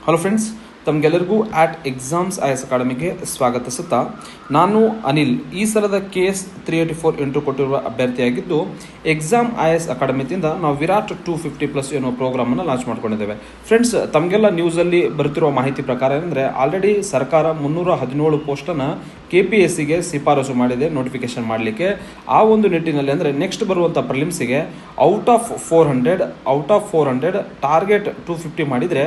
Hello friends, ತಮಗೆಲ್ಲರಿಗೂ exams IS ಅಕಾಡೆಮಿಗೆ ಸ್ವಾಗತಿಸುತ್ತಾ ನಾನು ಅನಿಲ್ ಈ ಸಲದ KS 384 ಇಂಟು ಕೊಟ್ಟಿರುವ ಅಭ್ಯರ್ಥಿಯಾಗಿದ್ದು ಎಕ್ಸಾಮ್ IAS ಅಕಾಡೆಮಿಯಿಂದ ನಾವು ವಿರಾಟ್ 250+ ಎನ್ನುವ ಪ್ರೋಗ್ರಾಮನ್ನು ಲಾಂಚ್ ಮಾಡ್ಕೊಂಡಿದ್ದೇವೆ. ಫ್ರೆಂಡ್ಸ್, ತಮಗೆಲ್ಲ ನ್ಯೂಸಲ್ಲಿ ಬರುತ್ತಿರುವ ಮಾಹಿತಿ ಪ್ರಕಾರ ಏನಂದರೆ ಆಲ್ರೆಡಿ ಸರ್ಕಾರ 317 ಪೋಸ್ಟನ್ನು KPSCಗೆ ಶಿಫಾರಸು ಮಾಡಿದೆ ನೋಟಿಫಿಕೇಶನ್ ಮಾಡಲಿಕ್ಕೆ. ಆ ಒಂದು ನಿಟ್ಟಿನಲ್ಲಿ ಅಂದರೆ ನೆಕ್ಸ್ಟ್ ಬರುವಂಥ ಪ್ರಿಲಿಮ್ಸಿಗೆ ಔಟ್ ಆಫ್ 400 ಟಾರ್ಗೆಟ್ 250 ಮಾಡಿದರೆ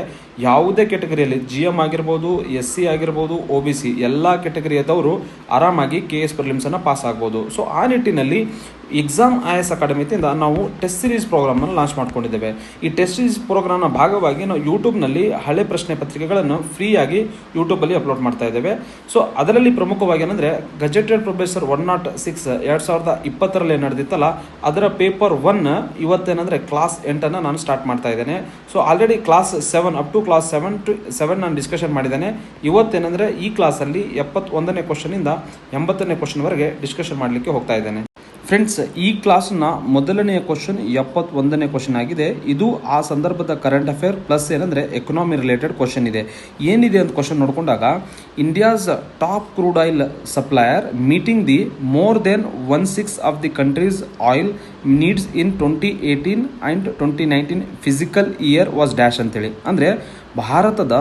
ಯಾವುದೇ ಕೆಟಗರಿಯಲ್ಲಿ GM ಆಗಿರ್ಬೋದು, SC ಆಗಿರ್ಬೋದು, OBC ಎಲ್ಲ ಕೆಟಗರಿಯದವರು ಆರಾಮಾಗಿ KS ಪ್ರಿಲಿಮ್ಸನ್ನು ಪಾಸ್ ಆಗ್ಬೋದು. ಸೊ ಆ ನಿಟ್ಟಿನಲ್ಲಿ ಎಕ್ಸಾಮ್ IAS ಅಕಾಡೆಮಿಯಿಂದ ನಾವು ಟೆಸ್ಟ್ ಸೀರೀಸ್ ಪ್ರೋಗ್ರಾಮನ್ನು ಲಾಂಚ್ ಮಾಡ್ಕೊಂಡಿದ್ದೇವೆ. ಈ ಟೆಸ್ಟ್ ಸೀರೀಸ್ ಪ್ರೋಗ್ರಾಮ್ನ ಭಾಗವಾಗಿ ನಾವು ಯೂಟ್ಯೂಬ್ನಲ್ಲಿ ಹಳೆ ಪ್ರಶ್ನೆ ಪತ್ರಿಕೆಗಳನ್ನು ಫ್ರೀಯಾಗಿ ಯೂಟ್ಯೂಬಲ್ಲಿ ಅಪ್ಲೋಡ್ ಮಾಡ್ತಾ ಇದ್ದೇವೆ. ಸೊ ಅದರಲ್ಲಿ ಪ್ರಮುಖವಾಗಿ ಏನಂದರೆ ಗಜೆಟೆಡ್ ಪ್ರೊಫೆಸರ್ 106 2020ರಲ್ಲಿ ನಡೆದಿತ್ತಲ್ಲ, ಅದರ ಪೇಪರ್ 1 ಇವತ್ತೇನೆಂದರೆ ಕ್ಲಾಸ್ 8 ನಾನು ಸ್ಟಾರ್ಟ್ ಮಾಡ್ತಾ ಇದ್ದೇನೆ. So already class 7 up to class 7 ನಾನು ಡಿಸ್ಕಷನ್ ಮಾಡಿದ್ದೇನೆ. ಇವತ್ತೇನೆಂದರೆ ಈ ಕ್ಲಾಸಲ್ಲಿ 71ನೇ ಕ್ವಶನಿಂದ 80ನೇ ಕ್ವಶನ್ವರೆಗೆ ಡಿಸ್ಕಷನ್ ಮಾಡಲಿಕ್ಕೆ ಹೋಗ್ತಾ ಇದ್ದೇನೆ. ಫ್ರೆಂಡ್ಸ್, ಈ ಕ್ಲಾಸ್ನ ಮೊದಲನೆಯ ಕ್ವಶನ್ 71ನೇ ಕ್ವಶನ್ ಆಗಿದೆ. ಇದು ಆ ಸಂದರ್ಭದ ಕರೆಂಟ್ ಅಫೇರ್ ಪ್ಲಸ್ ಏನಂದರೆ ಎಕನಾಮಿ ರಿಲೇಟೆಡ್ ಕ್ವಶನ್ ಇದೆ. ಏನಿದೆ ಅಂತ ಕ್ವಶನ್ ನೋಡಿಕೊಂಡಾಗ, India's top crude oil supplier meeting the more than 1/6 of the countries oil needs in 2018 and 2019 fiscal year was dash ಅಂತೇಳಿ. ಅಂದರೆ ಭಾರತದ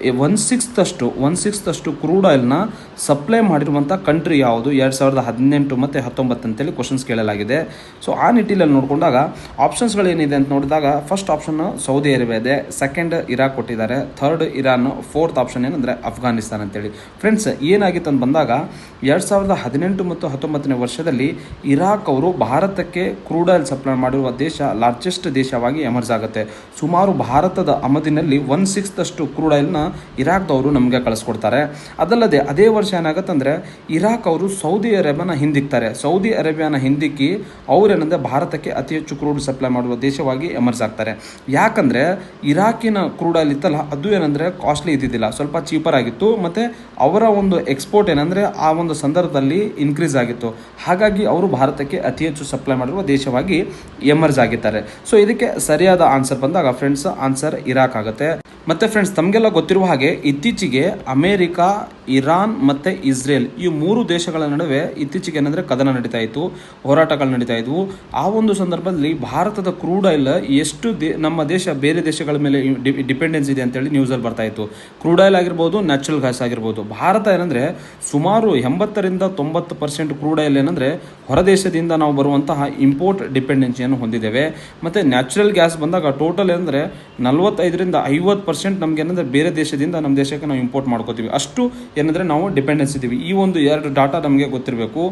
1/6 ಕ್ರೂಡ್ ಆಯಿಲ್ನ ಸಪ್ಲೈ ಮಾಡಿರುವಂಥ ಕಂಟ್ರಿ ಯಾವುದು 2018 ಮತ್ತು 19 ಅಂತೇಳಿ ಕ್ವಶನ್ಸ್ ಕೇಳಲಾಗಿದೆ. ಸೊ ಆ ನಿಟ್ಟಿನಲ್ಲಿ ನೋಡಿಕೊಂಡಾಗ ಆಪ್ಷನ್ಸ್ಗಳೇನಿದೆ ಅಂತ ನೋಡಿದಾಗ, ಫಸ್ಟ್ ಆಪ್ಷನ್ ಸೌದಿ ಅರೇಬಿಯಾ ಇದೆ, ಸೆಕೆಂಡ್ ಇರಾಕ್ ಕೊಟ್ಟಿದ್ದಾರೆ, ಥರ್ಡ್ ಇರಾನ್, ಫೋರ್ತ್ ಆಪ್ಷನ್ ಏನಂದರೆ ಅಫ್ಘಾನಿಸ್ತಾನ್ ಅಂತೇಳಿ. ಫ್ರೆಂಡ್ಸ್, ಏನಾಗಿತ್ತು ಅಂತ ಬಂದಾಗ 2018 ಮತ್ತು 19ನೇ ವರ್ಷದಲ್ಲಿ ಇರಾಕ್ ಅವರು ಭಾರತಕ್ಕೆ ಕ್ರೂಡ್ ಆಯಿಲ್ ಸಪ್ಲೈ ಮಾಡಿರುವ ದೇಶ ಲಾರ್ಜೆಸ್ಟ್ ದೇಶವಾಗಿ ಎಮರ್ಜ್ ಆಗುತ್ತೆ. ಸುಮಾರು ಭಾರತದ ಆಮದಿನಲ್ಲಿ 1/6 ಕ್ರೂಡ್ ಆಯಿಲ್ನ ಇರಾಕ್ದವರು ನಮಗೆ ಕಳಿಸ್ಕೊಡ್ತಾರೆ. ಅದಲ್ಲದೆ ಅದೇ ವರ್ಷ ಏನಾಗುತ್ತಂದರೆ ಇರಾಕ್ ಅವರು ಸೌದಿ ಅರೇಬಿಯಾನ ಹಿಂದಿಕ್ತಾರೆ. ಸೌದಿ ಅರೇಬಿಯಾನ ಹಿಂದಿಕ್ಕಿ ಅವರೇನಂದರೆ ಭಾರತಕ್ಕೆ ಅತಿ ಹೆಚ್ಚು ಕ್ರೂಡ್ ಸಪ್ಲೈ ಮಾಡುವ ದೇಶವಾಗಿ ಎಮರ್ಜ್ ಆಗ್ತಾರೆ. ಯಾಕಂದರೆ ಇರಾಕಿನ ಕ್ರೂಡ್ ಆಯಿಲ್ ಇತ್ತಲ್ಲ, ಅದು ಏನಂದರೆ ಕಾಸ್ಟ್ಲಿ ಇದ್ದಿದ್ದಿಲ್ಲ, ಸ್ವಲ್ಪ ಚೀಪರ್ ಆಗಿತ್ತು. ಮತ್ತು ಅವರ ಒಂದು ಎಕ್ಸ್ಪೋರ್ಟ್ ಏನಂದರೆ ಆ ಒಂದು ಸಂದರ್ಭದಲ್ಲಿ ಇನ್ಕ್ರೀಸ್ ಆಗಿತ್ತು. ಹಾಗಾಗಿ ಅವರು ಭಾರತಕ್ಕೆ ಅತಿ ಹೆಚ್ಚು ಸಪ್ಲೈ ಮಾಡಿರುವ ದೇಶವಾಗಿ ಎಮರ್ಜ್ ಆಗಿದ್ದಾರೆ. ಸೊ ಇದಕ್ಕೆ ಸರಿಯಾದ ಆನ್ಸರ್ ಬಂದಾಗ ಫ್ರೆಂಡ್ಸ್, ಆನ್ಸರ್ ಇರಾಕ್ ಆಗುತ್ತೆ. ಮತ್ತು ಫ್ರೆಂಡ್ಸ್, ತಮಗೆಲ್ಲ ಗೊತ್ತಿರುವ ಹಾಗೆ ಇತ್ತೀಚೆಗೆ ಅಮೇರಿಕಾ, ಇರಾನ್ ಮತ್ತು ಇಸ್ರೇಲ್ ಈ 3 ದೇಶಗಳ ನಡುವೆ ಇತ್ತೀಚೆಗೆ ಏನಂದರೆ ಕದನ ನಡೀತಾ ಇತ್ತು, ಹೋರಾಟಗಳು ನಡೀತಾ ಇದ್ವು. ಆ ಒಂದು ಸಂದರ್ಭದಲ್ಲಿ ಭಾರತದ ಕ್ರೂಡ್ ಆಯಿಲ್ ಎಷ್ಟು ನಮ್ಮ ದೇಶ ಬೇರೆ ದೇಶಗಳ ಮೇಲೆ ಡಿಪೆಂಡೆನ್ಸ್ ಇದೆ ಅಂತೇಳಿ ನ್ಯೂಸಲ್ಲಿ ಬರ್ತಾ ಇತ್ತು. ಕ್ರೂಡ್ ಆಯಿಲ್ ಆಗಿರ್ಬೋದು, ನ್ಯಾಚುರಲ್ ಗ್ಯಾಸ್ ಆಗಿರ್ಬೋದು. ಭಾರತ ಏನಂದರೆ ಸುಮಾರು 80ರಿಂದ 90% ಕ್ರೂಡ್ ಆಯಿಲ್ ಏನಂದರೆ ಹೊರದೇಶದಿಂದ ನಾವು ಬರುವಂತಹ ಇಂಪೋರ್ಟ್ ಡಿಪೆಂಡೆನ್ಸಿಯನ್ನು ಹೊಂದಿದ್ದೇವೆ. ಮತ್ತು ನ್ಯಾಚುರಲ್ ಗ್ಯಾಸ್ ಬಂದಾಗ ಟೋಟಲ್ ಏನಂದರೆ 45ರಿಂದ 50% ನಮ್ಗೆ ಏನಂದರೆ ಬೇರೆ ದೇಶದಿಂದ ನಮ್ಮ ದೇಶಕ್ಕೆ ನಾವು ಇಂಪೋರ್ಟ್ ಮಾಡ್ಕೋತೀವಿ. ಅಷ್ಟು ಏನಂದರೆ ನಾವು ಡಿಪೆಂಡೆನ್ಸ್ ಇದ್ದೀವಿ. ಈ ಒಂದು 2 ಡಾಟಾ ನಮಗೆ ಗೊತ್ತಿರಬೇಕು.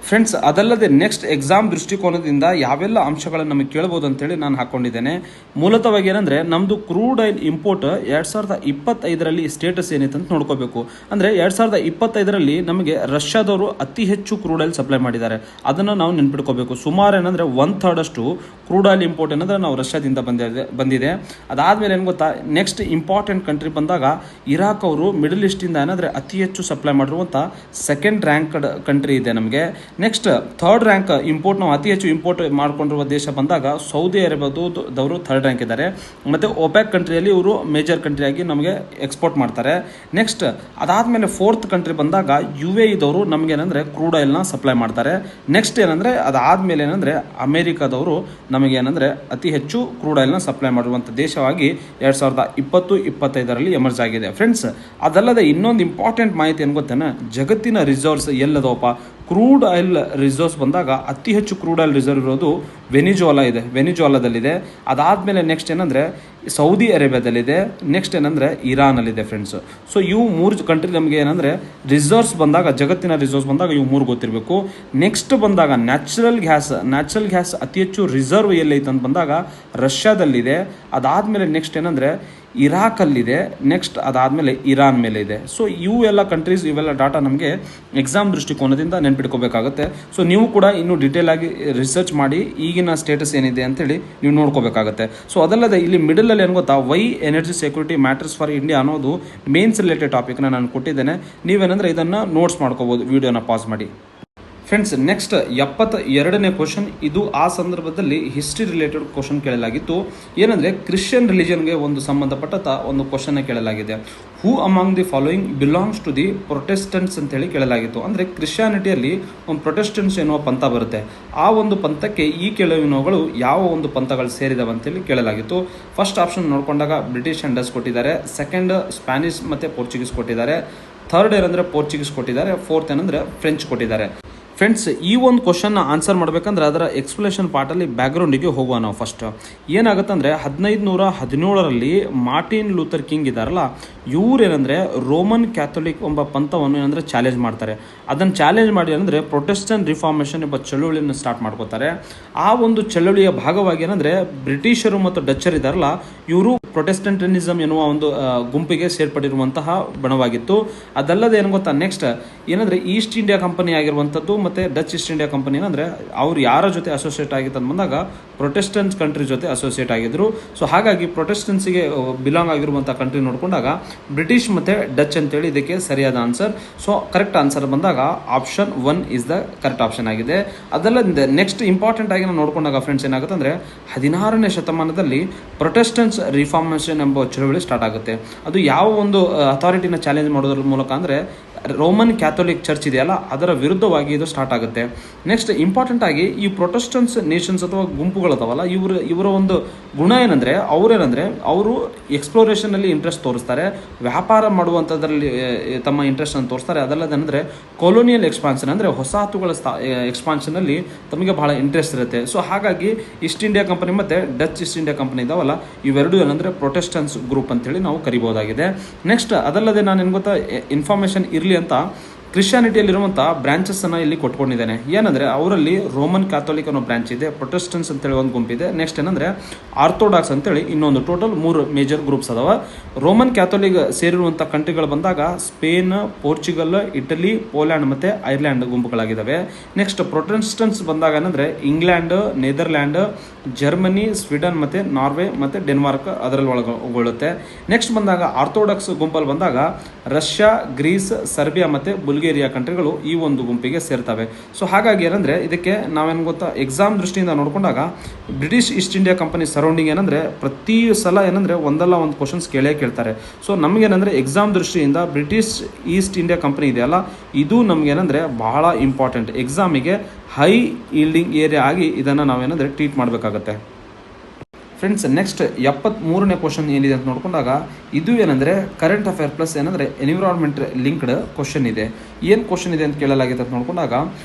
ಫ್ರೆಂಡ್ಸ್, ಅದಲ್ಲದೆ ನೆಕ್ಸ್ಟ್ ಎಕ್ಸಾಮ್ ದೃಷ್ಟಿಕೋನದಿಂದ ಯಾವೆಲ್ಲ ಅಂಶಗಳನ್ನು ನಮಗೆ ಕೇಳ್ಬೋದು ಅಂತೇಳಿ ನಾನು ಹಾಕ್ಕೊಂಡಿದ್ದೇನೆ. ಮೂಲತಃವಾಗಿ ಏನಂದರೆ ನಮ್ಮದು ಕ್ರೂಡ್ ಆಯಿಲ್ ಇಂಪೋರ್ಟ್ 2025ರಲ್ಲಿ ಸ್ಟೇಟಸ್ ಏನಿತ್ತು ಅಂತ ನೋಡ್ಕೋಬೇಕು. ಅಂದರೆ 2025ರಲ್ಲಿ ನಮಗೆ ರಷ್ಯಾದವರು ಅತಿ ಹೆಚ್ಚು ಕ್ರೂಡ್ ಆಯಿಲ್ ಸಪ್ಲೈ ಮಾಡಿದ್ದಾರೆ. ಅದನ್ನು ನಾವು ನೆನ್ಪಿಟ್ಕೋಬೇಕು. ಸುಮಾರು ಏನಂದರೆ 1/3 ಕ್ರೂಡ್ ಆಯಿಲ್ ಇಂಪೋರ್ಟ್ ಏನಂದರೆ ನಾವು ರಷ್ಯಾದಿಂದ ಬಂದಿದೆ. ಅದಾದಮೇಲೆ ಏನು ಗೊತ್ತಾ, ನೆಕ್ಸ್ಟ್ ಇಂಪಾರ್ಟೆಂಟ್ ಕಂಟ್ರಿ ಬಂದಾಗ ಇರಾಕ್ ಅವರು ಮಿಡಲ್ ಈಸ್ಟಿಂದ ಏನಂದರೆ ಅತಿ ಹೆಚ್ಚು ಸಪ್ಲೈ ಮಾಡಿರುವಂಥ ಸೆಕೆಂಡ್ ರ್ಯಾಂಕ್ಡ್ ಕಂಟ್ರಿ ಇದೆ ನಮಗೆ. ನೆಕ್ಸ್ಟ್ ಥರ್ಡ್ ರ್ಯಾಂಕ್ ಇಂಪೋರ್ಟ್, ನಾವು ಅತಿ ಹೆಚ್ಚು ಇಂಪೋರ್ಟ್ ಮಾಡ್ಕೊಂಡಿರುವ ದೇಶ ಬಂದಾಗ ಸೌದಿ ಅರೇಬಿಯಾದವರು ಥರ್ಡ್ ರ್ಯಾಂಕ್ ಇದ್ದಾರೆ. ಮತ್ತು ಒಪೆಕ್ ಕಂಟ್ರಿಯಲ್ಲಿ ಇವರು ಮೇಜರ್ ಕಂಟ್ರಿಯಾಗಿ ನಮಗೆ ಎಕ್ಸ್ಪೋರ್ಟ್ ಮಾಡ್ತಾರೆ. ನೆಕ್ಸ್ಟ್ ಅದಾದಮೇಲೆ ಫೋರ್ತ್ ಕಂಟ್ರಿ ಬಂದಾಗ UAEದವರು ನಮಗೆ ಏನಂದರೆ ಕ್ರೂಡ್ ಆಯಿಲ್ನ ಸಪ್ಲೈ ಮಾಡ್ತಾರೆ. ನೆಕ್ಸ್ಟ್ ಏನಂದರೆ ಅದಾದಮೇಲೆ ಏನಂದರೆ ಅಮೇರಿಕಾದವರು ನಮಗೆ ಏನಂದರೆ ಅತಿ ಹೆಚ್ಚು ಕ್ರೂಡ್ ಆಯಿಲ್ನ ಸಪ್ಲೈ ಮಾಡಿರುವಂಥ ದೇಶವಾಗಿ 2020-25ರಲ್ಲಿ ಎಮರ್ಜ್ ಆಗಿದೆ. ಫ್ರೆಂಡ್ಸ್, ಅದಲ್ಲದೆ ಇನ್ನೊಂದು ಇಂಪಾರ್ಟೆಂಟ್ ಮಾಹಿತಿ ಏನು ಗೊತ್ತೇನೆ, ಜಗತ್ತಿನ ರಿಸರ್ವ್ಸ್ ಎಲ್ಲದವಪ್ಪ. ಕ್ರೂಡ್ ಆಯಿಲ್ ರಿಸರ್ವ್ಸ್ ಬಂದಾಗ ಅತಿ ಹೆಚ್ಚು ಕ್ರೂಡ್ ಆಯಿಲ್ ರಿಸರ್ವ್ ಇರೋದು ವೆನಿಜುವಾಲಾದಲ್ಲಿದೆ. ಅದಾದಮೇಲೆ ನೆಕ್ಸ್ಟ್ ಏನಂದರೆ ಸೌದಿ ಅರೇಬಿಯಾದಲ್ಲಿದೆ. ನೆಕ್ಸ್ಟ್ ಏನಂದರೆ ಇರಾನಲ್ಲಿದೆ. ಫ್ರೆಂಡ್ಸ್, ಸೊ ಇವು 3 ಕಂಟ್ರಿ ನಮಗೆ ಏನಂದರೆ ರಿಸರ್ವ್ಸ್ ಬಂದಾಗ, ಜಗತ್ತಿನ ರಿಸರ್ವ್ಸ್ ಬಂದಾಗ ಇವು 3 ಗೊತ್ತಿರಬೇಕು. ನೆಕ್ಸ್ಟ್ ಬಂದಾಗ ನ್ಯಾಚುರಲ್ ಗ್ಯಾಸ್ ಅತಿ ಹೆಚ್ಚು ರಿಸರ್ವ್ ಎಲ್ಲೈತೆ ಅಂತ ಬಂದಾಗ ರಷ್ಯಾದಲ್ಲಿದೆ. ಅದಾದಮೇಲೆ ನೆಕ್ಸ್ಟ್ ಏನಂದರೆ ಇರಾಕಲ್ಲಿದೆ. ನೆಕ್ಸ್ಟ್ ಅದಾದಮೇಲೆ ಇರಾನ್ ಮೇಲೆ ಇದೆ. ಸೊ ಇವು ಎಲ್ಲ ಕಂಟ್ರೀಸ್, ಇವೆಲ್ಲ ಡಾಟಾ ನಮಗೆ ಎಕ್ಸಾಮ್ ದೃಷ್ಟಿಕೋನದಿಂದ ನೆನ್ಪಿಟ್ಕೋಬೇಕಾಗುತ್ತೆ. ಸೊ ನೀವು ಕೂಡ ಇನ್ನೂ ಡೀಟೇಲ್ ಆಗಿ ರಿಸರ್ಚ್ ಮಾಡಿ ಈಗಿನ ಸ್ಟೇಟಸ್ ಏನಿದೆ ಅಂತೇಳಿ ನೀವು ನೋಡ್ಕೋಬೇಕಾಗುತ್ತೆ. ಸೊ ಅದಲ್ಲದೆ ಇಲ್ಲಿ ಮಿಡಲಲ್ಲಿ ಏನು ಗೊತ್ತಾ, why energy security matters for India ಅನ್ನೋದು ಮೇನ್ಸ್ ರಿಲೇಟೆಡ್ ಟಾಪಿಕ್ನ ನಾನು ಕೊಟ್ಟಿದ್ದೇನೆ. ನೀವೇನಂದರೆ ಇದನ್ನು ನೋಟ್ಸ್ ಮಾಡ್ಕೋಬೋದು ವಿಡಿಯೋನ ಪಾಸ್ ಮಾಡಿ. ಫ್ರೆಂಡ್ಸ್ ನೆಕ್ಸ್ಟ್ 72ನೇ ಕ್ವಶನ್. ಇದು ಆ ಸಂದರ್ಭದಲ್ಲಿ ಹಿಸ್ಟ್ರಿ ರಿಲೇಟೆಡ್ ಕ್ವಶನ್ ಕೇಳಲಾಗಿತ್ತು. ಏನಂದರೆ ಕ್ರಿಶ್ಚಿಯನ್ ರಿಲಿಜನ್ಗೆ ಒಂದು ಸಂಬಂಧಪಟ್ಟ ಒಂದು ಕ್ವಶನ್ ಕೇಳಲಾಗಿದೆ. Who among the following belongs to the protestants ಅಂತೇಳಿ ಕೇಳಲಾಗಿತ್ತು. ಅಂದರೆ ಕ್ರಿಶ್ಚಿಯಾನಿಟಿಯಲ್ಲಿ ಒಂದು ಪ್ರೊಟೆಸ್ಟೆಂಟ್ಸ್ ಎನ್ನುವ ಪಂಥ ಬರುತ್ತೆ. ಆ ಒಂದು ಪಂಥಕ್ಕೆ ಈ ಕೆಳಗಿನವುಗಳು ಯಾವ ಒಂದು ಪಂಥಗಳು ಸೇರಿದವೆ ಅಂತೇಳಿ ಕೇಳಲಾಗಿತ್ತು. ಫಸ್ಟ್ ಆಪ್ಷನ್ ನೋಡಿಕೊಂಡಾಗ ಬ್ರಿಟಿಷ್ ಆ್ಯಂಡ್ ಡಚ್ ಕೊಟ್ಟಿದ್ದಾರೆ. ಸೆಕೆಂಡ್ ಸ್ಪ್ಯಾನಿಷ್ ಮತ್ತು ಪೋರ್ಚುಗೀಸ್ ಕೊಟ್ಟಿದ್ದಾರೆ. ಥರ್ಡ್ ಏನಂದರೆ ಪೋರ್ಚುಗೀಸ್ ಕೊಟ್ಟಿದ್ದಾರೆ. ಫೋರ್ತ್ ಏನಂದರೆ ಫ್ರೆಂಚ್ ಕೊಟ್ಟಿದ್ದಾರೆ. ಫ್ರೆಂಡ್ಸ್ ಈ ಒಂದು ಕ್ವಶನ್ನ ಆನ್ಸರ್ ಮಾಡಬೇಕಂದ್ರೆ ಅದರ ಎಕ್ಸ್ಪ್ಲನೇಷನ್ ಪಾರ್ಟಲ್ಲಿ ಬ್ಯಾಕ್ಗ್ರೌಂಡಿಗೆ ಹೋಗುವ ನಾವು ಫಸ್ಟ್. ಏನಾಗುತ್ತಂದರೆ 1517ರಲ್ಲಿ ಮಾರ್ಟಿನ್ ಲೂಥರ್ ಕಿಂಗ್ ಇದ್ದಾರಲ್ಲ, ಇವರೇನೆಂದರೆ ರೋಮನ್ ಕ್ಯಾಥೋಲಿಕ್ ಎಂಬ ಪಂಥವನ್ನು ಏನಂದರೆ ಚಾಲೆಂಜ್ ಮಾಡ್ತಾರೆ. ಅದನ್ನು ಚಾಲೆಂಜ್ ಮಾಡಿ ಅಂದರೆ ಪ್ರೊಟೆಸ್ಟೆಂಟ್ ರಿಫಾರ್ಮೇಷನ್ ಎಂಬ ಚಳುವಳಿಯನ್ನು ಸ್ಟಾರ್ಟ್ ಮಾಡ್ಕೋತಾರೆ. ಆ ಒಂದು ಚಳುವಳಿಯ ಭಾಗವಾಗಿ ಏನಂದರೆ ಬ್ರಿಟಿಷರು ಮತ್ತು ಡಚ್ಚರ್ ಇದ್ದಾರಲ್ಲ, ಇವರು ಪ್ರೊಟೆಸ್ಟೆಂಟನಿಸಮ್ ಎನ್ನುವ ಒಂದು ಗುಂಪಿಗೆ ಸೇರ್ಪಡಿರುವಂತಹ ಬಣವಾಗಿತ್ತು. ಅದಲ್ಲದೆ ಏನು ಗೊತ್ತಾ, ನೆಕ್ಸ್ಟ್ ಏನಂದರೆ ಈಸ್ಟ್ ಇಂಡಿಯಾ ಕಂಪನಿ ಆಗಿರುವಂಥದ್ದು ಮತ್ತು ಡಚ್ ಈಸ್ಟ್ ಇಂಡಿಯಾ ಕಂಪನಿ ಏನಂದರೆ ಅವ್ರು ಯಾರ ಜೊತೆ ಅಸೋಸಿಯೇಟ್ ಆಗಿತ್ತು ಅಂತ ಬಂದಾಗ ಪ್ರೊಟೆಸ್ಟೆಂಟ್ ಕಂಟ್ರಿ ಜೊತೆ ಅಸೋಸಿಯೇಟ್ ಆಗಿದ್ರು. ಸೊ ಹಾಗಾಗಿ ಪ್ರೊಟೆಸ್ಟೆನ್ಸಿಗೆ ಬಿಲಾಂಗ್ ಆಗಿರುವಂಥ ಕಂಟ್ರಿ ನೋಡಿಕೊಂಡಾಗ ಬ್ರಿಟಿಷ್ ಮತ್ತು ಡಚ್ ಅಂತೇಳಿ ಇದಕ್ಕೆ ಸರಿಯಾದ ಆನ್ಸರ್. ಸೊ ಕರೆಕ್ಟ್ ಆನ್ಸರ್ ಬಂದಾಗ option 1 is the correct option ಆಗಿದೆ. ಅದಲ್ಲದೆ ನೆಕ್ಸ್ಟ್ ಇಂಪಾರ್ಟೆಂಟ್ ಆಗಿ ನಾವು ನೋಡ್ಕೊಂಡಾಗ ಫ್ರೆಂಡ್ಸ್ ಏನಾಗುತ್ತೆ ಅಂದರೆ 16ನೇ ಶತಮಾನದಲ್ಲಿ ಪ್ರೊಟೆಸ್ಟೆಂಟ್ಸ್ ರಿಫಾರ್ಮೇಷನ್ ಎಂಬ ಚಳುವಳಿ ಸ್ಟಾರ್ಟ್ ಆಗುತ್ತೆ. ಅದು ಯಾವ ಒಂದು ಅಥಾರಿಟಿನ ಚಾಲೆಂಜ್ ಮಾಡೋದ್ರ ಮೂಲಕ ಅಂದರೆ ರೋಮನ್ ಕ್ಯಾಥೋಲಿಕ್ ಚರ್ಚ್ ಇದೆಯಲ್ಲ ಅದರ ವಿರುದ್ಧವಾಗಿ ಇದು ಸ್ಟಾರ್ಟ್ ಆಗುತ್ತೆ. ನೆಕ್ಸ್ಟ್ ಇಂಪಾರ್ಟೆಂಟ್ ಆಗಿ ಈ ಪ್ರೊಟೆಸ್ಟೆಂಟ್ಸ್ ನೇಷನ್ಸ್ ಅಥವಾ ಗುಂಪುಗಳದಾವಲ್ಲ, ಇವರ ಒಂದು ಗುಣ ಏನಂದರೆ ಅವರು ಎಕ್ಸ್ಪ್ಲೋರೇಷನಲ್ಲಿ ಇಂಟ್ರೆಸ್ಟ್ ತೋರಿಸ್ತಾರೆ, ವ್ಯಾಪಾರ ಮಾಡುವಂಥದ್ರಲ್ಲಿ ತಮ್ಮ ಇಂಟ್ರೆಸ್ಟನ್ನು ತೋರಿಸ್ತಾರೆ. ಅದಲ್ಲದೇನೆಂದರೆ ಕೊಲೋನಿಯಲ್ ಎಕ್ಸ್ಪಾನ್ಷನ್ ಅಂದರೆ ಹೊಸತುಗಳ ಎಕ್ಸ್ಪಾನ್ಷನಲ್ಲಿ ತಮಗೆ ಬಹಳ ಇಂಟ್ರೆಸ್ಟ್ ಇರುತ್ತೆ. ಸೊ ಹಾಗಾಗಿ ಈಸ್ಟ್ ಇಂಡಿಯಾ ಕಂಪನಿ ಮತ್ತು ಡಚ್ ಈಸ್ಟ್ ಇಂಡಿಯಾ ಕಂಪನಿ ಇದಾವಲ್ಲ, ಇವೆರಡು ಏನಂದರೆ ಪ್ರೊಟೆಸ್ಟೆಂಟ್ಸ್ ಗ್ರೂಪ್ ಅಂತೇಳಿ ನಾವು ಕರಿಬಹುದಾಗಿದೆ. ನೆಕ್ಸ್ಟ್ ಅದಲ್ಲದೆ ನಾನು ಏನು ಗೊತ್ತಾ, ಇನ್ಫಾರ್ಮೇಷನ್ ಇರಲಿ ಅಂತ ಕ್ರಿಶ್ಚಿಯಾನಿಟಿಯಲ್ಲಿರುವಂಥ ಬ್ರಾಂಚಸ್ಸನ್ನು ಇಲ್ಲಿ ಕೊಟ್ಕೊಂಡಿದ್ದೇನೆ. ಏನಂದರೆ ಅವರಲ್ಲಿ ರೋಮನ್ ಕ್ಯಾಥೋಲಿಕ್ ಅನ್ನೋ ಬ್ರಾಂಚ್ ಇದೆ, ಪ್ರೊಟೆಸ್ಟೆಂಟ್ಸ್ ಅಂತೇಳಿ ಒಂದು ಗುಂಪಿದೆ. ನೆಕ್ಸ್ಟ್ ಏನಂದರೆ ಆರ್ಥೋಡಾಕ್ಸ್ ಅಂತೇಳಿ ಇನ್ನೊಂದು. ಟೋಟಲ್ 3 ಮೇಜರ್ ಗ್ರೂಪ್ಸ್ ಅದಾವ. ರೋಮನ್ ಕ್ಯಾಥೋಲಿಕ್ ಸೇರಿರುವಂಥ ಕಂಟ್ರಿಗಳು ಬಂದಾಗ ಸ್ಪೇನ್, ಪೋರ್ಚುಗಲ್, ಇಟಲಿ, ಪೋಲ್ಯಾಂಡ್ ಮತ್ತು ಐರ್ಲ್ಯಾಂಡ್ ಗುಂಪುಗಳಾಗಿದ್ದಾವೆ. ನೆಕ್ಸ್ಟ್ ಪ್ರೊಟೆಸ್ಟೆಂಟ್ಸ್ ಬಂದಾಗ ಏನಂದರೆ ಇಂಗ್ಲೆಂಡ್, ನೆದರ್ಲ್ಯಾಂಡ್, ಜರ್ಮನಿ, ಸ್ವೀಡನ್ ಮತ್ತು ನಾರ್ವೆ ಮತ್ತು ಡೆನ್ಮಾರ್ಕ್ ಅದರಲ್ಲಿ ಒಳಗೊಳ್ಳುತ್ತೆ. ನೆಕ್ಸ್ಟ್ ಬಂದಾಗ ಆರ್ಥೋಡಾಕ್ಸ್ ಗುಂಪಲ್ಲಿ ಬಂದಾಗ ರಷ್ಯಾ, ಗ್ರೀಸ್, ಸರ್ಬಿಯಾ ಮತ್ತು ಬುಲ್ಗೇರಿಯಾ ಕಂಟ್ರಿಗಳು ಈ ಒಂದು ಗುಂಪಿಗೆ ಸೇರ್ತವೆ. ಸೊ ಹಾಗಾಗಿ ಏನಂದರೆ ಇದಕ್ಕೆ ನಾವೇನು ಗೊತ್ತಾ, ಎಕ್ಸಾಮ್ ದೃಷ್ಟಿಯಿಂದ ನೋಡಿಕೊಂಡಾಗ British East India company surrounding ಏನಂದರೆ ಪ್ರತಿ ಸಲ ಏನಂದರೆ ಒಂದಲ್ಲ ಒಂದು ಕ್ವಶನ್ಸ್ ಕೇಳ್ತಾರೆ. ಸೊ ನಮಗೇನಂದರೆ ಎಕ್ಸಾಮ್ ದೃಷ್ಟಿಯಿಂದ ಬ್ರಿಟಿಷ್ ಈಸ್ಟ್ ಇಂಡಿಯಾ ಕಂಪನಿ ಇದೆಯಲ್ಲ, ಇದು ನಮಗೇನಂದರೆ ಬಹಳ ಇಂಪಾರ್ಟೆಂಟ್. ಎಕ್ಸಾಮಿಗೆ ಹೈ ಈಲ್ಡಿಂಗ್ ಏರಿಯಾ ಆಗಿ ಇದನ್ನು ನಾವೇನಂದರೆ ಟ್ರೀಟ್ ಮಾಡಬೇಕಾಗತ್ತೆ. ಫ್ರೆಂಡ್ಸ್ ನೆಕ್ಸ್ಟ್ 73ನೇ ಕ್ವಶನ್ ಏನಿದೆ ಅಂತ ನೋಡಿಕೊಂಡಾಗ ಇದು ಏನಂದರೆ ಕರೆಂಟ್ ಅಫೇರ್ ಪ್ಲಸ್ ಏನಂದರೆ ಎನ್ವಿರಾನ್ಮೆಂಟ್ ಲಿಂಕ್ಡ್ ಕ್ವಶನ್ ಇದೆ. ಏನು ಕ್ವಶನ್ ಇದೆ ಅಂತ ಕೇಳಲಾಗಿದೆ ಅಂತ ನೋಡಿಕೊಂಡಾಗ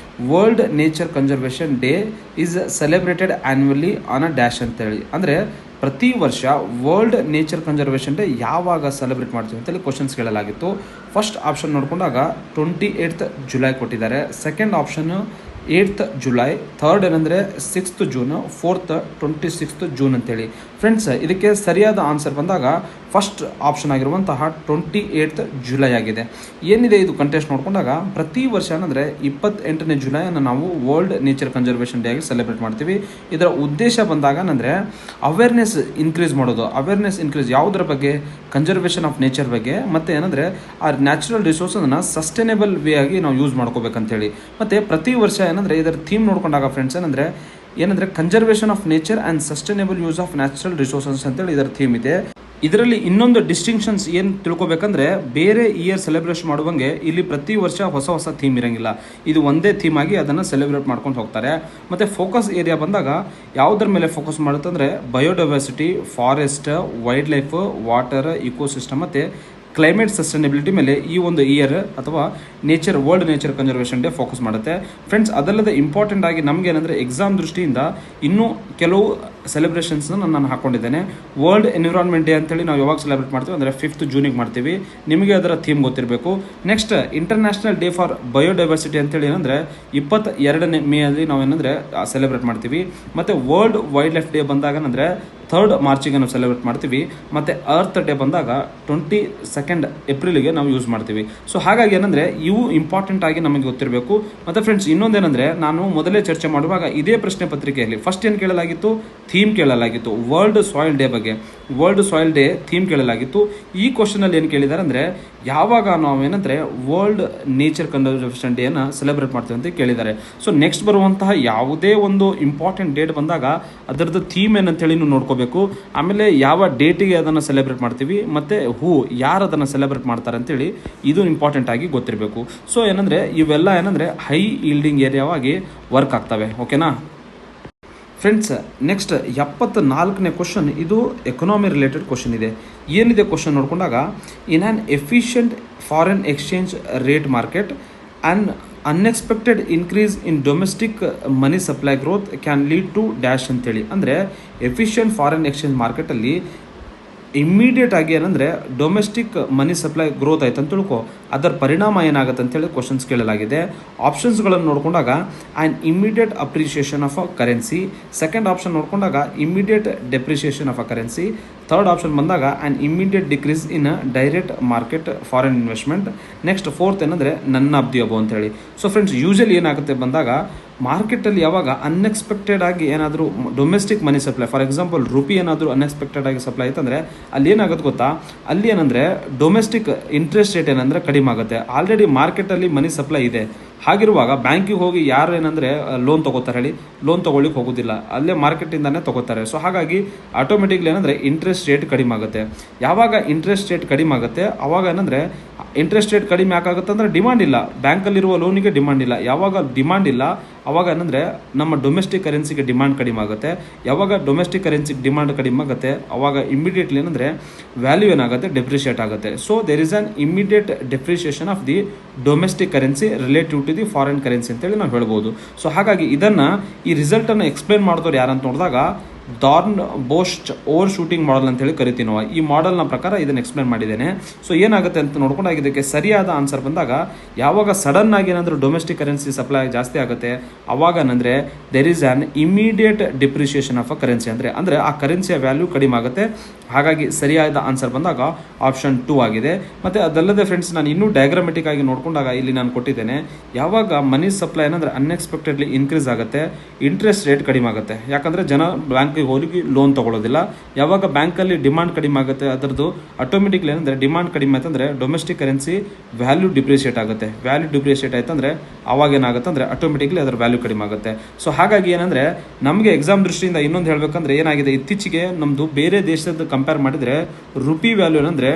world nature conservation day is celebrated annually on a dash ಅಂತೇಳಿ. ಅಂದರೆ ಪ್ರತಿ ವರ್ಷ ವರ್ಲ್ಡ್ ನೇಚರ್ ಕನ್ಸರ್ವೇಷನ್ ಡೇ ಯಾವಾಗ ಸೆಲೆಬ್ರೇಟ್ ಮಾಡ್ತೀವಿ ಅಂತೇಳಿ ಕ್ವಶನ್ಸ್ ಕೇಳಲಾಗಿತ್ತು. ಫಸ್ಟ್ ಆಪ್ಷನ್ ನೋಡಿಕೊಂಡಾಗ 28th ಜುಲೈ ಕೊಟ್ಟಿದ್ದಾರೆ. Second option 8th July, third ಏನಂದರೆ 6th June, fourth 26th June ಅಂತೇಳಿ. ಫ್ರೆಂಡ್ಸ್ ಇದಕ್ಕೆ ಸರಿಯಾದ ಆನ್ಸರ್ ಬಂದಾಗ ಫಸ್ಟ್ ಆಪ್ಷನ್ ಆಗಿರುವಂತಹ 28th ಜುಲೈ ಆಗಿದೆ. ಏನಿದೆ ಇದು ಕಂಟೆಸ್ಟ್ ನೋಡಿಕೊಂಡಾಗ ಪ್ರತಿ ವರ್ಷ ಏನಂದರೆ 28ನೇ ಜುಲೈಯನ್ನು ನಾವು ವರ್ಲ್ಡ್ ನೇಚರ್ ಕನ್ಸರ್ವೇಷನ್ ಡೇ ಆಗಿ ಸೆಲೆಬ್ರೇಟ್ ಮಾಡ್ತೀವಿ. ಇದರ ಉದ್ದೇಶ ಬಂದಾಗ ಏನಂದರೆ ಅವೇರ್ನೆಸ್ ಇನ್ಕ್ರೀಸ್ ಮಾಡೋದು. ಅವೇರ್ನೆಸ್ ಇನ್ಕ್ರೀಸ್ ಯಾವುದರ ಬಗ್ಗೆ? ಕನ್ಸರ್ವೇಷನ್ ಆಫ್ ನೇಚರ್ ಬಗ್ಗೆ, ಮತ್ತು ಏನಂದರೆ ಆ ನ್ಯಾಚುರಲ್ ರಿಸೋರ್ಸನ್ನು ಸಸ್ಟೈನೇಬಲ್ ವೇ ಆಗಿ ನಾವು ಯೂಸ್ ಮಾಡ್ಕೋಬೇಕಂತೇಳಿ. ಮತ್ತು ಪ್ರತಿ ವರ್ಷ ಏನಂದರೆ ಇದರ ಥೀಮ್ ನೋಡ್ಕೊಂಡಾಗ ಫ್ರೆಂಡ್ಸ್ ಏನಂದರೆ conservation of nature and sustainable use of natural resources ಅಂತೇಳಿ ಇದರ ಥೀಮ್ ಇದೆ. ಇದರಲ್ಲಿ ಇನ್ನೊಂದು ಡಿಸ್ಟಿಂಕ್ಷನ್ಸ್ ಏನು ತಿಳ್ಕೊಬೇಕಂದ್ರೆ, ಬೇರೆ ಇಯರ್ ಸೆಲೆಬ್ರೇಷನ್ ಮಾಡುವಂಗೆ ಇಲ್ಲಿ ಪ್ರತಿ ವರ್ಷ ಹೊಸ ಥೀಮ್ ಇರೋಂಗಿಲ್ಲ. ಇದು ಒಂದೇ ಥೀಮ್ ಆಗಿ ಅದನ್ನು ಸೆಲೆಬ್ರೇಟ್ ಮಾಡ್ಕೊಂಡು ಹೋಗ್ತಾರೆ. ಮತ್ತು ಫೋಕಸ್ ಏರಿಯಾ ಬಂದಾಗ ಯಾವುದರ ಮೇಲೆ ಫೋಕಸ್ ಮಾಡುತ್ತಂದರೆ biodiversity, forest, wildlife, water, ecosystem ಮತ್ತು ಕ್ಲೈಮೇಟ್ ಸಸ್ಟೈನಬಿಲಿಟಿ ಮೇಲೆ ಈ ಒಂದು ಇಯರ್ ಅಥವಾ world nature conservation day focus ಮಾಡುತ್ತೆ. ಫ್ರೆಂಡ್ಸ್ ಅದಲ್ಲದೆ ಇಂಪಾರ್ಟೆಂಟ್ ಆಗಿ ನಮಗೆ ಏನಂದರೆ ಎಕ್ಸಾಮ್ ದೃಷ್ಟಿಯಿಂದ ಇನ್ನೂ ಕೆಲವು ಸೆಲೆಬ್ರೇಷನ್ಸ್ನ ನಾನು ಹಾಕ್ಕೊಂಡಿದ್ದೇನೆ. ವರ್ಲ್ಡ್ ಎನ್ವಿರಾನ್ಮೆಂಟ್ ಡೇ ಅಂತೇಳಿ ನಾವು ಯಾವಾಗ ಸೆಲೆಬ್ರೇಟ್ ಮಾಡ್ತೀವಿ ಅಂದರೆ 5th ಜೂನಿಗೆ ಮಾಡ್ತೀವಿ. ನಿಮಗೆ ಅದರ ಥೀಮ್ ಗೊತ್ತಿರಬೇಕು. Next international day for biodiversity ಅಂತೇಳಿ ಏನಂದರೆ 22ನೇ ಮೇಯಲ್ಲಿ ನಾವೇನಂದರೆ ಸೆಲೆಬ್ರೇಟ್ ಮಾಡ್ತೀವಿ. ಮತ್ತು ವರ್ಲ್ಡ್ ವೈಲ್ಡ್ ಲೈಫ್ ಡೇ ಬಂದಾಗ ಏನಂದರೆ 3rd ಮಾರ್ಚಿಗೆ ನಾವು ಸೆಲೆಬ್ರೇಟ್ ಮಾಡ್ತೀವಿ. ಮತ್ತು ಅರ್ತ್ ಡೇ ಬಂದಾಗ 22nd ಏಪ್ರಿಲಿಗೆ ನಾವು ಯೂಸ್ ಮಾಡ್ತೀವಿ. ಸೊ ಹಾಗಾಗಿ ಏನಂದರೆ ಇವು ಇಂಪಾರ್ಟೆಂಟ್ ಆಗಿ ನಮಗೆ ಗೊತ್ತಿರಬೇಕು. ಮತ್ತು ಫ್ರೆಂಡ್ಸ್ ಇನ್ನೊಂದೇನೆಂದರೆ, ನಾನು ಮೊದಲೇ ಚರ್ಚೆ ಮಾಡುವಾಗ ಇದೇ ಪ್ರಶ್ನೆ ಪತ್ರಿಕೆಯಲ್ಲಿ ಫಸ್ಟ್ ಏನು ಕೇಳಲಾಗಿತ್ತು, ಥೀಮ್ ಕೇಳಲಾಗಿತ್ತು. ವರ್ಲ್ಡ್ ಸಾಯಿಲ್ ಡೇ ಬಗ್ಗೆ ವರ್ಲ್ಡ್ ಸಾಯಿಲ್ ಡೇ ಥೀಮ್ ಕೇಳಲಾಗಿತ್ತು. ಈ ಕ್ವಶನಲ್ಲಿ ಏನು ಕೇಳಿದ್ದಾರೆ ಅಂದರೆ ಯಾವಾಗ ನಾವೇನಂದರೆ ವರ್ಲ್ಡ್ ನೇಚರ್ ಕನ್ಸರ್ವೇಷನ್ ಡೇನ ಸೆಲೆಬ್ರೇಟ್ ಮಾಡ್ತೀವಿ ಅಂತ ಕೇಳಿದ್ದಾರೆ. ಸೊ ನೆಕ್ಸ್ಟ್ ಬರುವಂತಹ ಯಾವುದೇ ಒಂದು ಇಂಪಾರ್ಟೆಂಟ್ ಡೇಟ್ ಬಂದಾಗ ಅದರದ್ದು ಥೀಮ್ ಏನಂತೇಳಿ ನೀವು ನೋಡ್ಕೋಬೇಕು. ಆಮೇಲೆ ಯಾವ ಡೇಟಿಗೆ ಅದನ್ನು ಸೆಲೆಬ್ರೇಟ್ ಮಾಡ್ತೀವಿ ಮತ್ತು ಯಾರು ಅದನ್ನು ಸೆಲೆಬ್ರೇಟ್ ಮಾಡ್ತಾರೆ ಅಂತೇಳಿ ಇದು ಇಂಪಾರ್ಟೆಂಟ್ ಆಗಿ ಗೊತ್ತಿರಬೇಕು. ಸೊ ಏನಂದರೆ ಇವೆಲ್ಲ ಏನಂದರೆ ಹೈ ಈಲ್ಡಿಂಗ್ ಏರಿಯಾವಾಗಿ ವರ್ಕ್ ಆಗ್ತವೆ. ಓಕೆನಾ ಫ್ರೆಂಡ್ಸ್, ನೆಕ್ಸ್ಟ್ 74ನೇ ಕ್ವಶನ್, ಇದು ಎಕನಾಮಿ ರಿಲೇಟೆಡ್ ಕ್ವಶನ್ ಇದೆ. ಏನಿದೆ ಕ್ವಶನ್ ನೋಡ್ಕೊಂಡಾಗ, in an efficient foreign exchange rate market and unexpected increase in domestic money supply growth can lead to dash ಅಂತೇಳಿ. ಅಂದರೆ ಎಫಿಷಿಯಂಟ್ ಫಾರಿನ್ ಎಕ್ಸ್ಚೇಂಜ್ ಮಾರ್ಕೆಟಲ್ಲಿ ಇಮ್ಮಿಡಿಯೇಟ್ ಆಗಿ ಏನಂದರೆ ಡೊಮೆಸ್ಟಿಕ್ ಮನಿ ಸಪ್ಲೈ ಗ್ರೋತ್ ಆಯ್ತು ಅಂತ ತಿಳ್ಕೊ, ಅದರ ಪರಿಣಾಮ ಏನಾಗುತ್ತೆ ಅಂತೇಳಿ ಕ್ವಶನ್ಸ್ ಕೇಳಲಾಗಿದೆ. ಆಪ್ಷನ್ಸ್ಗಳನ್ನು ನೋಡ್ಕೊಂಡಾಗ and immediate appreciation of a currency, second option ನೋಡ್ಕೊಂಡಾಗ immediate depreciation of a currency, third option ಬಂದಾಗ and immediate decrease in direct market foreign investment, next fourth ಏನಂದರೆ ನನ್ ಆಫ್ ದಿ ಅಬೋ ಅಂತೇಳಿ. ಸೊ ಫ್ರೆಂಡ್ಸ್, ಯೂಶಲಿ ಏನಾಗುತ್ತೆ ಬಂದಾಗ ಮಾರ್ಕೆಟಲ್ಲಿ ಯಾವಾಗ unexpected ಆಗಿ ಏನಾದರೂ domestic money supply, for example rupee ಏನಾದರೂ ಅನ್ಎಕ್ಸ್ಪೆಕ್ಟೆಡ್ ಆಗಿ ಸಪ್ಲೈ ಆಯ್ತಂದರೆ ಅಲ್ಲಿ ಏನಾಗುತ್ತೆ ಗೊತ್ತಾ, ಅಲ್ಲಿ ಏನಂದರೆ ಡೊಮೆಸ್ಟಿಕ್ ಇಂಟ್ರೆಸ್ಟ್ ರೇಟ್ ಏನಂದರೆ ಕಡಿಮೆ ಆಗುತ್ತೆ. ಆಲ್ರೆಡಿ ಮಾರ್ಕೆಟಲ್ಲಿ ಮನಿ ಸಪ್ಲೈ ಇದೆ. ಹಾಗಿರುವಾಗ ಬ್ಯಾಂಕಿಗೆ ಹೋಗಿ ಯಾರು ಏನಂದರೆ ಲೋನ್ ತೊಗೋತಾರೆ ಹೇಳಿ, ಲೋನ್ ತೊಗೊಳ್ಳಿಕ್ಕೆ ಹೋಗೋದಿಲ್ಲ, ಅಲ್ಲೇ ಮಾರ್ಕೆಟಿಂದಾನೇ ತೊಗೋತಾರೆ. ಸೊ ಹಾಗಾಗಿ ಆಟೋಮೆಟಿಕ್ಲಿ ಏನಂದರೆ ಇಂಟ್ರೆಸ್ಟ್ ರೇಟ್ ಕಡಿಮೆ ಆಗುತ್ತೆ. ಯಾವಾಗ ಇಂಟ್ರೆಸ್ಟ್ ರೇಟ್ ಕಡಿಮೆ ಆಗುತ್ತೆ ಅವಾಗ ಏನಂದರೆ ಇಂಟ್ರೆಸ್ಟ್ ರೇಟ್ ಕಡಿಮೆ ಯಾಕಾಗುತ್ತೆ ಅಂದರೆ ಡಿಮಾಂಡ್ ಇಲ್ಲ, ಬ್ಯಾಂಕಲ್ಲಿರುವ ಲೋನಿಗೆ ಡಿಮಾಂಡ್ ಇಲ್ಲ. ಯಾವಾಗ ಡಿಮಾಂಡ್ ಇಲ್ಲ ಅವಾಗ ಏನಂದರೆ ನಮ್ಮ ಡೊಮೆಸ್ಟಿಕ್ ಕರೆನ್ಸಿಗೆ ಡಿಮಾಂಡ್ ಕಡಿಮೆ ಆಗುತ್ತೆ. ಯಾವಾಗ ಡೊಮೆಸ್ಟಿಕ್ ಕರೆನ್ಸಿಗೆ ಡಿಮಾಂಡ್ ಕಡಿಮೆ ಆಗುತ್ತೆ ಅವಾಗ ಇಮಿಡಿಯೇಟ್ಲಿ ಏನಂದರೆ ವ್ಯಾಲ್ಯೂ ಏನಾಗುತ್ತೆ, ಡೆಪ್ರಿಷಿಯೇಟ್ ಆಗುತ್ತೆ. So there is an immediate depreciation of the domestic currency relative to the foreign currency ಅಂತೇಳಿ ನಾವು ಹೇಳ್ಬೋದು. ಸೊ ಹಾಗಾಗಿ ಇದನ್ನು, ಈ ರಿಸಲ್ಟನ್ನು ಎಕ್ಸ್ಪ್ಲೇನ್ ಮಾಡಿದವ್ರು ಯಾರಂತ ನೋಡಿದಾಗ ಡಾರ್ನ್ ಬೋಸ್ಟ್ ಓವರ್ ಶೂಟಿಂಗ್ ಮಾಡೆಲ್ ಅಂತೇಳಿ ಕರಿತೀವಿ ನಾವು. ಈ ಮಾಡೆಲ್ನ ಪ್ರಕಾರ ಇದನ್ನು ಎಕ್ಸ್ಪ್ಲೇನ್ ಮಾಡಿದ್ದೇನೆ. ಸೊ ಏನಾಗುತ್ತೆ ಅಂತ ನೋಡ್ಕೊಂಡಾಗ ಇದಕ್ಕೆ ಸರಿಯಾದ ಆನ್ಸರ್ ಬಂದಾಗ, ಯಾವಾಗ ಸಡನ್ ಆಗಿ ಏನಾದರೂ ಡೊಮೆಸ್ಟಿಕ್ ಕರೆನ್ಸಿ ಸಪ್ಲೈ ಜಾಸ್ತಿ ಆಗುತ್ತೆ ಅವಾಗ ಏನಂದರೆ there is an immediate depreciation of a currency, ಅಂದರೆ ಆ ಕರೆನ್ಸಿಯ ವ್ಯಾಲ್ಯೂ ಕಡಿಮೆ ಆಗುತ್ತೆ. ಹಾಗಾಗಿ ಸರಿಯಾದ ಆನ್ಸರ್ ಬಂದಾಗ ಆಪ್ಷನ್ 2 ಆಗಿದೆ. ಮತ್ತು ಅದಲ್ಲದೆ ಫ್ರೆಂಡ್ಸ್, ನಾನು ಇನ್ನೂ ಡಯಾಗ್ರಾಮೆಟಿಕ್ ಆಗಿ ನೋಡ್ಕೊಂಡಾಗ ಇಲ್ಲಿ ನಾನು ಕೊಟ್ಟಿದ್ದೇನೆ, ಯಾವಾಗ ಮನಿ ಸಪ್ಲೈ ಏನಂದರೆ ಅನ್ಎಕ್ಸ್ಪೆಕ್ಟೆಡ್ಲಿ ಇನ್ಕ್ರೀಸ್ ಆಗುತ್ತೆ, ಇಂಟ್ರೆಸ್ಟ್ ರೇಟ್ ಕಡಿಮೆ ಆಗುತ್ತೆ. ಯಾಕಂದರೆ ಜನ ಬ್ಯಾಂಕಿಗೆ ಹೋಗಿ ಲೋನ್ ತೊಗೊಳ್ಳೋದಿಲ್ಲ. ಯಾವಾಗ ಬ್ಯಾಂಕಲ್ಲಿ ಡಿಮಾಂಡ್ ಕಡಿಮೆ ಆಗುತ್ತೆ ಅದರದ್ದು ಆಟೋಮೆಟಿಕ್ಲಿ ಏನಂದರೆ ಡಿಮಾಂಡ್ ಕಡಿಮೆ ಆಯ್ತಂದರೆ ಡೊಮೆಸ್ಟಿಕ್ ಕರೆನ್ಸಿ ವ್ಯಾಲ್ಯೂ ಡಿಪ್ರಿಷಿಯೇಟ್ ಆಗುತ್ತೆ. ವ್ಯಾಲ್ಯೂ ಡಿಪ್ರಿಷಿಯೇಟ್ ಆಯ್ತಂದರೆ ಅವಾಗ ಏನಾಗುತ್ತೆ ಅಂದರೆ ಆಟೋಮೆಟಿಕ್ಲಿ ಅದರ ವ್ಯಾಲ್ಯೂ ಕಡಿಮೆ ಆಗುತ್ತೆ. ಸೊ ಹಾಗಾಗಿ ಏನಂದರೆ ನಮಗೆ ಎಕ್ಸಾಮ್ ದೃಷ್ಟಿಯಿಂದ ಇನ್ನೊಂದು ಹೇಳಬೇಕಂದ್ರೆ ಏನಾಗಿದೆ, ಇತ್ತೀಚೆಗೆ ನಮ್ಮದು ಬೇರೆ ದೇಶದ ಕಂಪೇರ್ ಮಾಡಿದರೆ ರುಪಿ ವ್ಯಾಲ್ಯೂ ಏನಂದರೆ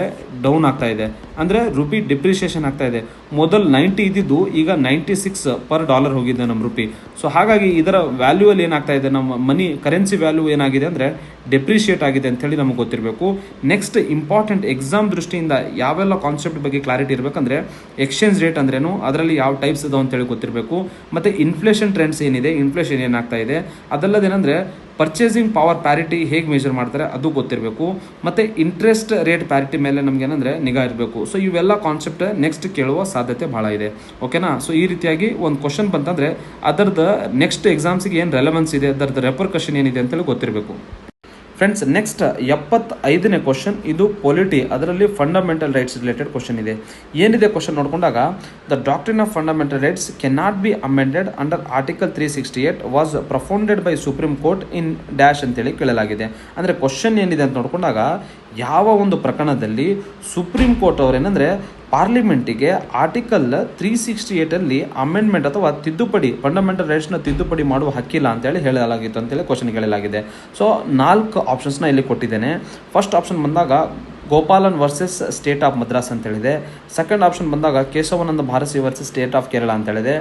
ಡೌನ್ ಆಗ್ತಾ ಇದೆ, ಅಂದರೆ ರುಪಿ ಡಿಪ್ರಿಷಿಯೇಷನ್ ಆಗ್ತಾ ಇದೆ. ಮೊದಲು 90 ಇದ್ದಿದ್ದು ಈಗ 96 ಪರ್ ಡಾಲರ್ ಹೋಗಿದೆ ನಮ್ಮ ರುಪಿ. ಸೊ ಹಾಗಾಗಿ ಇದರ ವ್ಯಾಲ್ಯೂ ಅಲ್ಲಿ ಏನಾಗ್ತಾ ಇದೆ, ನಮ್ಮ ಮನಿ ಕರೆನ್ಸಿ ವ್ಯಾಲ್ಯೂ ಏನಾಗಿದೆ ಅಂದರೆ ಡೆಪ್ರಿಷಿಯೇಟ್ ಆಗಿದೆ ಅಂತೇಳಿ ನಮಗೆ ಗೊತ್ತಿರಬೇಕು. ನೆಕ್ಸ್ಟ್ ಇಂಪಾರ್ಟೆಂಟ್ ಎಕ್ಸಾಮ್ ದೃಷ್ಟಿಯಿಂದ ಯಾವೆಲ್ಲ ಕಾನ್ಸೆಪ್ಟ್ ಬಗ್ಗೆ ಕ್ಲಾರಿಟಿ ಇರಬೇಕಂದ್ರೆ, ಎಕ್ಸ್ಚೇಂಜ್ ರೇಟ್ ಅಂದ್ರೇನು, ಅದರಲ್ಲಿ ಯಾವ ಟೈಪ್ಸ್ ಇದಾವೆ ಅಂತೇಳಿ ಗೊತ್ತಿರಬೇಕು. ಮತ್ತು ಇನ್ಫ್ಲೇಷನ್ ಟ್ರೆಂಡ್ಸ್ ಏನಿದೆ, ಇನ್ಫ್ಲೇಷನ್ ಏನಾಗ್ತಾ ಇದೆ, ಅದಲ್ಲದೇನೆಂದರೆ ಪರ್ಚೇಸಿಂಗ್ ಪವರ್ ಪ್ಯಾರಿಟಿ ಹೇಗೆ ಮೆಜರ್ ಮಾಡ್ತಾರೆ ಅದು ಗೊತ್ತಿರಬೇಕು. ಮತ್ತು ಇಂಟ್ರೆಸ್ಟ್ ರೇಟ್ ಪ್ಯಾರಿಟಿ ಮೇಲೆ ನಮ್ಗೆ ಏನಂದರೆ ನಿಗಾ ಇರಬೇಕು. ಸೊ ಇವೆಲ್ಲ ಕಾನ್ಸೆಪ್ಟ್ ನೆಕ್ಸ್ಟ್ ಕೇಳುವ ಸಾಧ್ಯತೆ ಭಾಳ ಇದೆ. ಓಕೆನಾ. ಸೊ ಈ ರೀತಿಯಾಗಿ ಒಂದು ಕ್ವಶನ್ ಬಂತಂದರೆ ಅದರದ್ದು ನೆಕ್ಸ್ಟ್ ಎಕ್ಸಾಮ್ಸಿಗೆ ಏನು ರೆಲೆವೆನ್ಸ್ ಇದೆ, ಅದರದ್ದು ರೆಪರ್ಕಷನ್ ಏನಿದೆ ಅಂತೇಳಿ ಗೊತ್ತಿರಬೇಕು. ಫ್ರೆಂಡ್ಸ್, ನೆಕ್ಸ್ಟ್ 75ನೇ ಕ್ವಶನ್, ಇದು ಪೊಲಿಟಿ, ಅದರಲ್ಲಿ ಫಂಡಮೆಂಟಲ್ ರೈಟ್ಸ್ ರಿಲೇಟೆಡ್ ಕ್ವಶನ್ ಇದೆ. ಏನಿದೆ ಕ್ವಶನ್ ನೋಡ್ಕೊಂಡಾಗ, the doctrine of fundamental rights can not be amended under article 368 was propounded by supreme court in dash ಅಂತೇಳಿ ಕೇಳಲಾಗಿದೆ. ಅಂದರೆ ಕ್ವಶನ್ ಏನಿದೆ ಅಂತ ನೋಡ್ಕೊಂಡಾಗ, ಯಾವ ಒಂದು ಪ್ರಕರಣದಲ್ಲಿ ಸುಪ್ರೀಂ ಕೋರ್ಟ್ ಅವರೇನೆಂದರೆ ಪಾರ್ಲಿಮೆಂಟಿಗೆ ಆರ್ಟಿಕಲ್ 368 ಅಮೆಂಡ್ಮೆಂಟ್ ಅಥವಾ ತಿದ್ದುಪಡಿ, ಫಂಡಮೆಂಟಲ್ ರೈಟ್ಸ್ನ ತಿದ್ದುಪಡಿ ಮಾಡುವ ಹಕ್ಕಿಲ್ಲ ಅಂತೇಳಿ ಹೇಳಲಾಗಿತ್ತು ಅಂತೇಳಿ ಕ್ವಶನ್ ಕೇಳಲಾಗಿದೆ. ಸೊ 4 ಆಪ್ಷನ್ಸ್ನ ಇಲ್ಲಿ ಕೊಟ್ಟಿದ್ದೇನೆ. ಫಸ್ಟ್ ಆಪ್ಷನ್ ಬಂದಾಗ Gopalan versus state of Madras ಅಂತೇಳಿದೆ. ಸೆಕೆಂಡ್ ಆಪ್ಷನ್ ಬಂದಾಗ Kesavananda Bharati versus state of Kerala ಅಂತೇಳಿದೆ.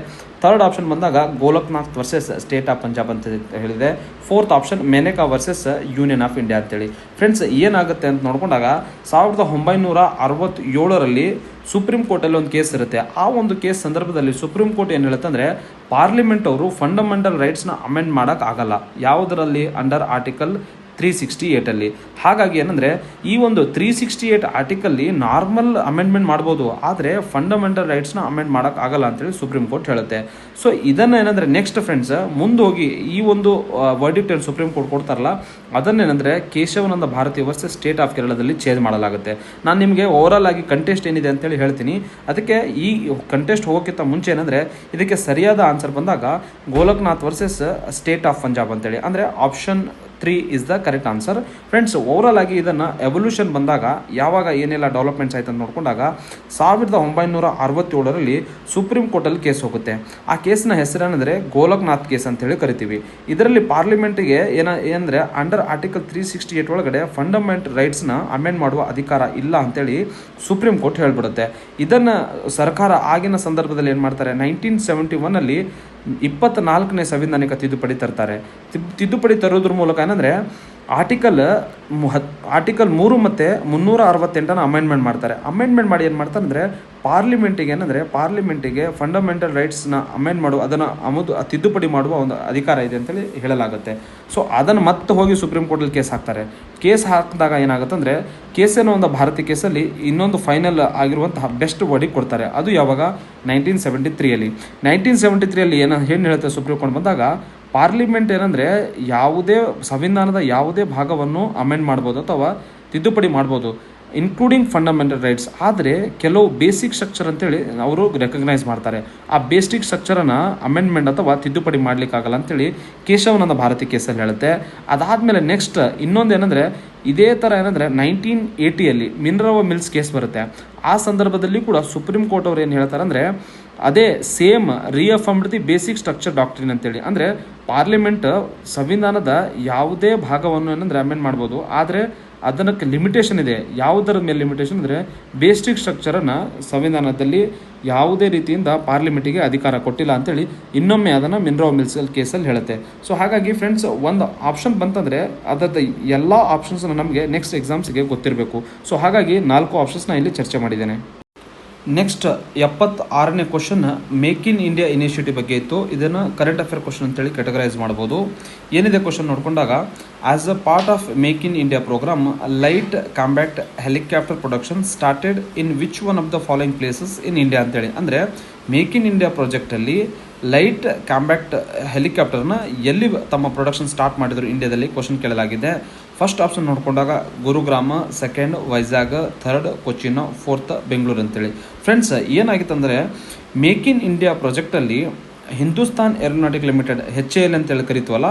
ಥರ್ಡ್ ಆಪ್ಷನ್ ಬಂದಾಗ Golaknath versus state of Punjab ಅಂತ ಹೇಳಿದೆ. Fourth option Maneka versus union of India ಅಂತೇಳಿ. ಫ್ರೆಂಡ್ಸ್, ಏನಾಗುತ್ತೆ ಅಂತ ನೋಡ್ಕೊಂಡಾಗ 1967ರಲ್ಲಿ ಸುಪ್ರೀಂ ಕೋರ್ಟಲ್ಲಿ ಒಂದು ಕೇಸ್ ಇರುತ್ತೆ. ಆ ಒಂದು ಕೇಸ್ ಸಂದರ್ಭದಲ್ಲಿ ಸುಪ್ರೀಂ ಕೋರ್ಟ್ ಏನು ಹೇಳುತ್ತೆ ಅಂದರೆ, ಪಾರ್ಲಿಮೆಂಟ್ ಅವರು ಫಂಡಮೆಂಟಲ್ ರೈಟ್ಸ್ನ ಅಮೆಂಡ್ ಮಾಡೋಕ್ಕಾಗಲ್ಲ, ಯಾವುದರಲ್ಲಿ, ಅಂಡರ್ ಆರ್ಟಿಕಲ್ 368 ಹಾಗಾಗಿ ಏನಂದರೆ ಈ ಒಂದು 368 ಆರ್ಟಿಕಲ್ಲಿ ನಾರ್ಮಲ್ ಅಮೆಂಡ್ಮೆಂಟ್ ಮಾಡ್ಬೋದು, ಆದರೆ ಫಂಡಮೆಂಟಲ್ ರೈಟ್ಸ್ನ ಅಮೆಂಡ್ ಮಾಡೋಕ್ಕಾಗಲ್ಲ ಅಂತೇಳಿ ಸುಪ್ರೀಂ ಕೋರ್ಟ್ ಹೇಳುತ್ತೆ. ಸೊ ಇದನ್ನು ಏನಂದರೆ ನೆಕ್ಸ್ಟ್ ಫ್ರೆಂಡ್ಸ್ ಮುಂದೋಗಿ ಈ ಒಂದು ವರ್ಡಿಕ್ಟ್ ಏನು ಸುಪ್ರೀಂ ಕೋರ್ಟ್ ಕೊಡ್ತಾರಲ್ಲ ಅದನ್ನೇನೆಂದರೆ Kesavananda Bharati versus state of ಕೇರಳದಲ್ಲಿ ಚೇಂಜ್ ಮಾಡಲಾಗುತ್ತೆ. ನಾನು ನಿಮಗೆ ಓವರಾಲ್ ಆಗಿ ಕಂಟೆಸ್ಟ್ ಏನಿದೆ ಅಂತೇಳಿ ಹೇಳ್ತೀನಿ. ಅದಕ್ಕೆ ಈ ಕಂಟೆಸ್ಟ್ ಹೋಗೋಕ್ಕಿಂತ ಮುಂಚೆ ಏನಂದರೆ ಇದಕ್ಕೆ ಸರಿಯಾದ ಆನ್ಸರ್ ಬಂದಾಗ Golaknath versus state of Punjab ಅಂತೇಳಿ, ಅಂದರೆ option 3 is the correct answer. Friends, overall ಆಗಿ ಇದನ್ನು ಎವಲ್ಯೂಷನ್ ಬಂದಾಗ ಯಾವಾಗ ಏನೆಲ್ಲ ಡೆವಲಪ್ಮೆಂಟ್ಸ್ ಆಯ್ತು ಅಂತ ನೋಡ್ಕೊಂಡಾಗ 1967ರಲ್ಲಿ ಸುಪ್ರೀಂ ಕೋರ್ಟಲ್ಲಿ ಕೇಸ್ ಹೋಗುತ್ತೆ. ಆ ಕೇಸ್ನ ಹೆಸರೇನೆಂದರೆ ಗೋಲಕ್ನಾಥ್ ಕೇಸ್ ಅಂತೇಳಿ ಕರಿತೀವಿ. ಇದರಲ್ಲಿ ಪಾರ್ಲಿಮೆಂಟ್ಗೆ ಏನಂದರೆ ಅಂಡರ್ ಆರ್ಟಿಕಲ್ 368 ಒಳಗಡೆ ಫಂಡಮೆಂಟಲ್ ರೈಟ್ಸ್ನ ಅಮೆಂಡ್ ಮಾಡುವ ಅಧಿಕಾರ ಇಲ್ಲ ಅಂತೇಳಿ ಸುಪ್ರೀಂ ಕೋರ್ಟ್ ಹೇಳ್ಬಿಡುತ್ತೆ. ಇದನ್ನು ಸರ್ಕಾರ ಆಗಿನ ಸಂದರ್ಭದಲ್ಲಿ ಏನು ಮಾಡ್ತಾರೆ, 1971ನಲ್ಲಿ 24ನೇ ಸಂವಿಧಾನಿಕ ತಿದ್ದುಪಡಿ ತರ್ತಾರೆ. ತಿದ್ದುಪಡಿ ತರೋದ್ರ ಮೂಲಕ ಏನಂದರೆ ಆರ್ಟಿಕಲ್ 3 ಮತ್ತು 368 ಅಮೆಂಡ್ಮೆಂಟ್ ಮಾಡ್ತಾರೆ. ಅಮೆಂಡ್ಮೆಂಟ್ ಮಾಡಿ ಏನು ಮಾಡ್ತಾರೆ ಅಂದರೆ ಪಾರ್ಲಿಮೆಂಟಿಗೆ ಫಂಡಮೆಂಟಲ್ ರೈಟ್ಸ್ನ ಅಮೆಂಡ್ ಮಾಡುವ, ಅದನ್ನು ತಿದ್ದುಪಡಿ ಮಾಡುವ ಒಂದು ಅಧಿಕಾರ ಇದೆ ಅಂತೇಳಿ ಹೇಳಲಾಗುತ್ತೆ. ಸೊ ಅದನ್ನು ಮತ್ತೆ ಹೋಗಿ ಸುಪ್ರೀಂ ಕೋರ್ಟಲ್ಲಿ ಕೇಸ್ ಹಾಕ್ತಾರೆ. ಕೇಸ್ ಹಾಕಿದಾಗ ಏನಾಗುತ್ತೆ ಅಂದರೆ ಕೇಸೇನೋ ಒಂದು ಭಾರತೀಯ ಕೇಸಲ್ಲಿ ಇನ್ನೊಂದು ಫೈನಲ್ ಆಗಿರುವಂತಹ ಬೆಸ್ಟ್ ವರ್ಡಿಕ್ಟ್ ಕೊಡ್ತಾರೆ. ಅದು ಯಾವಾಗ 1973ಯಲ್ಲಿ 1973ಯಲ್ಲಿ ಏನು ಹೇಳುತ್ತೆ ಸುಪ್ರೀಂ ಕೋರ್ಟ್ ಬಂದಾಗ, ಪಾರ್ಲಿಮೆಂಟ್ ಏನಂದರೆ ಸಂವಿಧಾನದ ಯಾವುದೇ ಭಾಗವನ್ನು ಅಮೆಂಡ್ ಮಾಡ್ಬೋದು ಅಥವಾ ತಿದ್ದುಪಡಿ ಮಾಡ್ಬೋದು, ಇನ್ಕ್ಲೂಡಿಂಗ್ ಫಂಡಮೆಂಟಲ್ ರೈಟ್ಸ್. ಆದರೆ ಕೆಲವು ಬೇಸಿಕ್ ಸ್ಟ್ರಕ್ಚರ್ ಅಂತೇಳಿ ಅವರು ರೆಕಗ್ನೈಸ್ ಮಾಡ್ತಾರೆ. ಆ ಬೇಸಿಕ್ ಸ್ಟ್ರಕ್ಚರನ್ನು ಅಮೆಂಡ್ಮೆಂಟ್ ಅಥವಾ ತಿದ್ದುಪಡಿ ಮಾಡಲಿಕ್ಕಾಗಲ್ಲ ಅಂತೇಳಿ ಕೇಶವನಂದ ಭಾರತಿ ಕೇಸಲ್ಲಿ ಹೇಳುತ್ತೆ. ಅದಾದಮೇಲೆ ನೆಕ್ಸ್ಟ್ ಇನ್ನೊಂದು ಏನಂದರೆ ಇದೇ ಥರ ಏನಂದರೆ 1980ಯಲ್ಲಿ ಮಿನರ್ವಾ ಮಿಲ್ಸ್ ಕೇಸ್ ಬರುತ್ತೆ. ಆ ಸಂದರ್ಭದಲ್ಲಿ ಕೂಡ ಸುಪ್ರೀಂ ಕೋರ್ಟ್ ಅವರು ಏನು ಹೇಳ್ತಾರೆ ಅಂದರೆ ಅದೇ same reaffirmed the basic structure doctrine ಅಂತೇಳಿ. ಅಂದರೆ ಪಾರ್ಲಿಮೆಂಟ್ ಸಂವಿಧಾನದ ಯಾವುದೇ ಭಾಗವನ್ನು ಏನಂದರೆ ಅಮೆಂಡ್ ಮಾಡ್ಬೋದು, ಆದರೆ ಅದಕ್ಕೆ ಲಿಮಿಟೇಷನ್ ಇದೆ. ಯಾವುದರ ಮೇಲೆ ಲಿಮಿಟೇಷನ್ ಅಂದರೆ ಬೇಸಿಕ್ ಸ್ಟ್ರಕ್ಚರನ್ನು ಸಂವಿಧಾನದಲ್ಲಿ ಯಾವುದೇ ರೀತಿಯಿಂದ ಪಾರ್ಲಿಮೆಂಟಿಗೆ ಅಧಿಕಾರ ಕೊಟ್ಟಿಲ್ಲ ಅಂತೇಳಿ ಇನ್ನೊಮ್ಮೆ ಅದನ್ನು ಮಿನರ್ವಾ ಮಿಲ್ಸ್ ಕೇಸಲ್ಲಿ ಹೇಳುತ್ತೆ. ಸೊ ಹಾಗಾಗಿ ಫ್ರೆಂಡ್ಸ್, ಒಂದು ಆಪ್ಷನ್ ಬಂತಂದರೆ ಅದರ ಎಲ್ಲ ಆಪ್ಷನ್ಸ್ನ ನಮಗೆ ನೆಕ್ಸ್ಟ್ ಎಕ್ಸಾಮ್ಸ್ಗೆ ಗೊತ್ತಿರಬೇಕು. ಸೊ ಹಾಗಾಗಿ 4 ಆಪ್ಷನ್ಸ್ನ ಇಲ್ಲಿ ಚರ್ಚೆ ಮಾಡಿದ್ದೇನೆ. ನೆಕ್ಸ್ಟ್ 76ನೇ question make in India initiative ಬಗ್ಗೆ ಇತ್ತು. ಇದನ್ನು ಕರೆಂಟ್ ಅಫೇರ್ ಕ್ವಶನ್ ಅಂತೇಳಿ ಕ್ಯಾಟಗರೈಸ್ ಮಾಡ್ಬೋದು. ಏನಿದೆ ಕ್ವಶನ್ ನೋಡ್ಕೊಂಡಾಗ, as a part of make in India program light combat helicopter production started in which one of the following places in India ಅಂತೇಳಿ. ಅಂದರೆ make in India ಪ್ರಾಜೆಕ್ಟಲ್ಲಿ ಲೈಟ್ ಕಾಂಬ್ಯಾಕ್ಟ್ ಹೆಲಿಕಾಪ್ಟರ್ನ ಎಲ್ಲಿ ತಮ್ಮ ಪ್ರೊಡಕ್ಷನ್ ಸ್ಟಾರ್ಟ್ ಮಾಡಿದ್ರು ಇಂಡಿಯಾದಲ್ಲಿ ಕ್ವಶನ್ ಕೇಳಲಾಗಿದೆ. ಫಸ್ಟ್ ಆಪ್ಷನ್ ನೋಡ್ಕೊಂಡಾಗ ಗುರುಗ್ರಾಮ, second Vizag, third Cochin, fourth Bengaluru ಅಂತೇಳಿ. ಫ್ರೆಂಡ್ಸ್, ಏನಾಗಿತ್ತು ಅಂದರೆ ಮೇಕ್ ಇನ್ ಇಂಡಿಯಾ ಪ್ರಾಜೆಕ್ಟಲ್ಲಿ ಹಿಂದೂಸ್ತಾನ್ ಏರೋನಾಟಿಕ್ ಲಿಮಿಟೆಡ್ HAL ಅಂತೇಳಿ ಕರಿತೀವಲ್ಲ,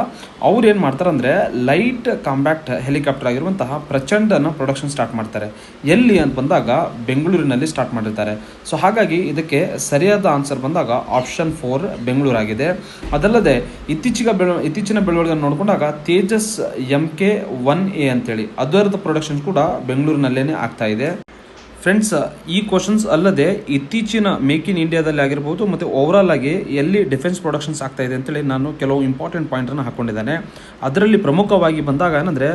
ಅವ್ರು ಏನು ಮಾಡ್ತಾರೆ ಅಂದರೆ ಲೈಟ್ ಕಾಂಬ್ಯಾಕ್ಟ್ ಹೆಲಿಕಾಪ್ಟರ್ ಆಗಿರುವಂತಹ ಪ್ರಚಂಡನ ಪ್ರೊಡಕ್ಷನ್ ಸ್ಟಾರ್ಟ್ ಮಾಡ್ತಾರೆ. ಎಲ್ಲಿ ಅಂತ ಬಂದಾಗ ಬೆಂಗಳೂರಿನಲ್ಲಿ ಸ್ಟಾರ್ಟ್ ಮಾಡಿರ್ತಾರೆ. ಸೊ ಹಾಗಾಗಿ ಇದಕ್ಕೆ ಸರಿಯಾದ ಆನ್ಸರ್ ಬಂದಾಗ ಆಪ್ಷನ್ 4 ಬೆಂಗಳೂರು ಆಗಿದೆ. ಅದಲ್ಲದೆ ಇತ್ತೀಚಿನ ಬೆಳವಣಿಗೆ ನೋಡಿಕೊಂಡಾಗ ತೇಜಸ್ MK-1A ಅಂತೇಳಿ ಅದರದ್ದು ಪ್ರೊಡಕ್ಷನ್ ಕೂಡ ಬೆಂಗಳೂರಿನಲ್ಲೇ ಆಗ್ತಾ ಇದೆ. ಫ್ರೆಂಡ್ಸ್, ಈ ಕ್ವಶನ್ಸ್ ಅಲ್ಲದೆ ಇತ್ತೀಚಿನ ಮೇಕ್ ಇನ್ ಇಂಡಿಯಾದಲ್ಲಿ ಆಗಿರ್ಬೋದು ಮತ್ತು ಓವರಾಲ್ ಆಗಿ ಎಲ್ಲಿ ಡಿಫೆನ್ಸ್ ಪ್ರೊಡಕ್ಷನ್ಸ್ ಆಗ್ತಾ ಇದೆ ಅಂತೇಳಿ ನಾನು ಕೆಲವು ಇಂಪಾರ್ಟೆಂಟ್ ಪಾಯಿಂಟನ್ನು ಹಾಕ್ಕೊಂಡಿದ್ದೇನೆ. ಅದರಲ್ಲಿ ಪ್ರಮುಖವಾಗಿ ಬಂದಾಗ ಏನಂದರೆ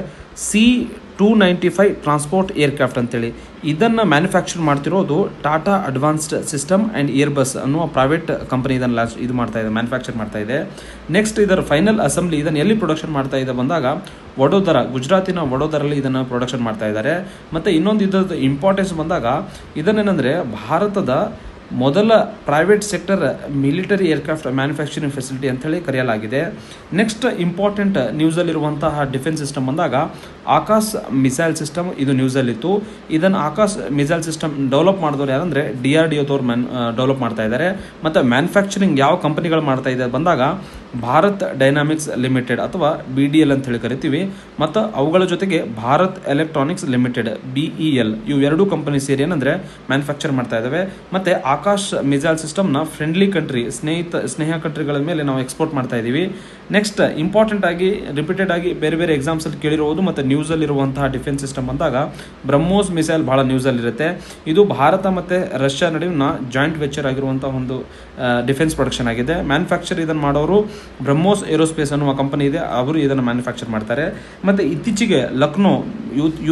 C-295 ಟ್ರಾನ್ಸ್ಪೋರ್ಟ್ ಏರ್ಕ್ರಾಫ್ಟ್ ಅಂತೇಳಿ ಇದನ್ನು ಮ್ಯಾನುಫ್ಯಾಕ್ಚರ್ ಮಾಡ್ತಿರೋದು Tata advanced system and Airbus ಅನ್ನುವ ಪ್ರೈವೇಟ್ ಕಂಪನಿ ಇದನ್ನು ಮ್ಯಾನುಫ್ಯಾಕ್ಚರ್ ಮಾಡ್ತಾ ಇದೆ. ನೆಕ್ಸ್ಟ್ ಇದರ ಫೈನಲ್ ಅಸೆಂಬ್ಲಿ ಇದನ್ನು ಎಲ್ಲಿ ಪ್ರೊಡಕ್ಷನ್ ಮಾಡ್ತಾ ಇದೆ ಬಂದಾಗ ಗುಜರಾತಿನ ವಡೋದರಲ್ಲಿ ಇದನ್ನು ಪ್ರೊಡಕ್ಷನ್ ಮಾಡ್ತಾ ಇದ್ದಾರೆ. ಮತ್ತು ಇನ್ನೊಂದು ಇದರದ್ದು ಇಂಪಾರ್ಟೆನ್ಸ್ ಬಂದಾಗ ಇದನ್ನೇನೆಂದರೆ ಭಾರತದ ಮೊದಲ private sector military aircraft manufacturing facility ಅಂತೇಳಿ ಕರೆಯಲಾಗಿದೆ. ನೆಕ್ಸ್ಟ್ ಇಂಪಾರ್ಟೆಂಟ್ ನ್ಯೂಸಲ್ಲಿರುವಂತಹ ಡಿಫೆನ್ಸ್ ಸಿಸ್ಟಮ್ ಬಂದಾಗ ಆಕಾಶ್ ಮಿಸೈಲ್ ಸಿಸ್ಟಮ್ ಇದು ನ್ಯೂಸಲ್ಲಿತ್ತು. ಇದನ್ನು ಆಕಾಶ್ ಮಿಸೈಲ್ ಸಿಸ್ಟಮ್ ಡೆವಲಪ್ ಮಾಡಿದವರು ಯಾರಂದರೆ DRDOದವ್ರು ಡೆವಲಪ್ ಮಾಡ್ತಾ ಇದ್ದಾರೆ. ಮತ್ತು ಮ್ಯಾನುಫ್ಯಾಕ್ಚರಿಂಗ್ ಯಾವ ಕಂಪನಿಗಳು ಮಾಡ್ತಾ ಇದೆ ಬಂದಾಗ ಭಾರತ್ ಡೈನಾಮಿಕ್ಸ್ ಲಿಮಿಟೆಡ್ ಅಥವಾ BDL ಅಂತ ಹೇಳಿ ಕರಿತೀವಿ. ಮತ್ತು ಅವುಗಳ ಜೊತೆಗೆ ಭಾರತ್ ಎಲೆಕ್ಟ್ರಾನಿಕ್ಸ್ ಲಿಮಿಟೆಡ್ BEL ಇವು ಎರಡೂ ಕಂಪನಿ ಸೇರಿ ಏನಂದರೆ ಮ್ಯಾನುಫ್ಯಾಕ್ಚರ್ ಮಾಡ್ತಾ ಇದ್ದಾವೆ. ಮತ್ತು ಆಕಾಶ್ ಮಿಸೈಲ್ ಸಿಸ್ಟಮ್ನ ಫ್ರೆಂಡ್ಲಿ ಕಂಟ್ರಿ ಸ್ನೇಹ ಕಂಟ್ರಿಗಳ ಮೇಲೆ ನಾವು ಎಕ್ಸ್ಪೋರ್ಟ್ ಮಾಡ್ತಾ ಇದ್ದೀವಿ. ನೆಕ್ಸ್ಟ್ ಇಂಪಾರ್ಟೆಂಟ್ ಆಗಿ ರಿಪೀಟೆಡ್ ಆಗಿ ಬೇರೆ ಬೇರೆ ಎಕ್ಸಾಮ್ಸಲ್ಲಿ ಕೇಳಿರುವುದು ಮತ್ತು ನ್ಯೂಸಲ್ಲಿರುವಂತಹ ಡಿಫೆನ್ಸ್ ಸಿಸ್ಟಮ್ ಬಂದಾಗ ಬ್ರಹ್ಮೋಸ್ ಮಿಸೈಲ್ ಭಾಳ ನ್ಯೂಸಲ್ಲಿರುತ್ತೆ. ಇದು ಭಾರತ ಮತ್ತು ರಷ್ಯಾ ನಡುವಿನ ಜಾಯಿಂಟ್ ವೆಂಚರ್ ಆಗಿರುವಂಥ ಒಂದು ಡಿಫೆನ್ಸ್ ಪ್ರೊಡಕ್ಷನ್ ಆಗಿದೆ. ಮ್ಯಾನುಫ್ಯಾಕ್ಚರ್ ಇದನ್ನು ಮಾಡೋರು ಬ್ರಹ್ಮೋಸ್ ಏರೋಸ್ಪೇಸ್ ಅನ್ನುವ ಕಂಪನಿ ಇದೆ, ಅವರು ಇದನ್ನು ಮ್ಯಾನುಫ್ಯಾಕ್ಚರ್ ಮಾಡ್ತಾರೆ. ಮತ್ತು ಇತ್ತೀಚೆಗೆ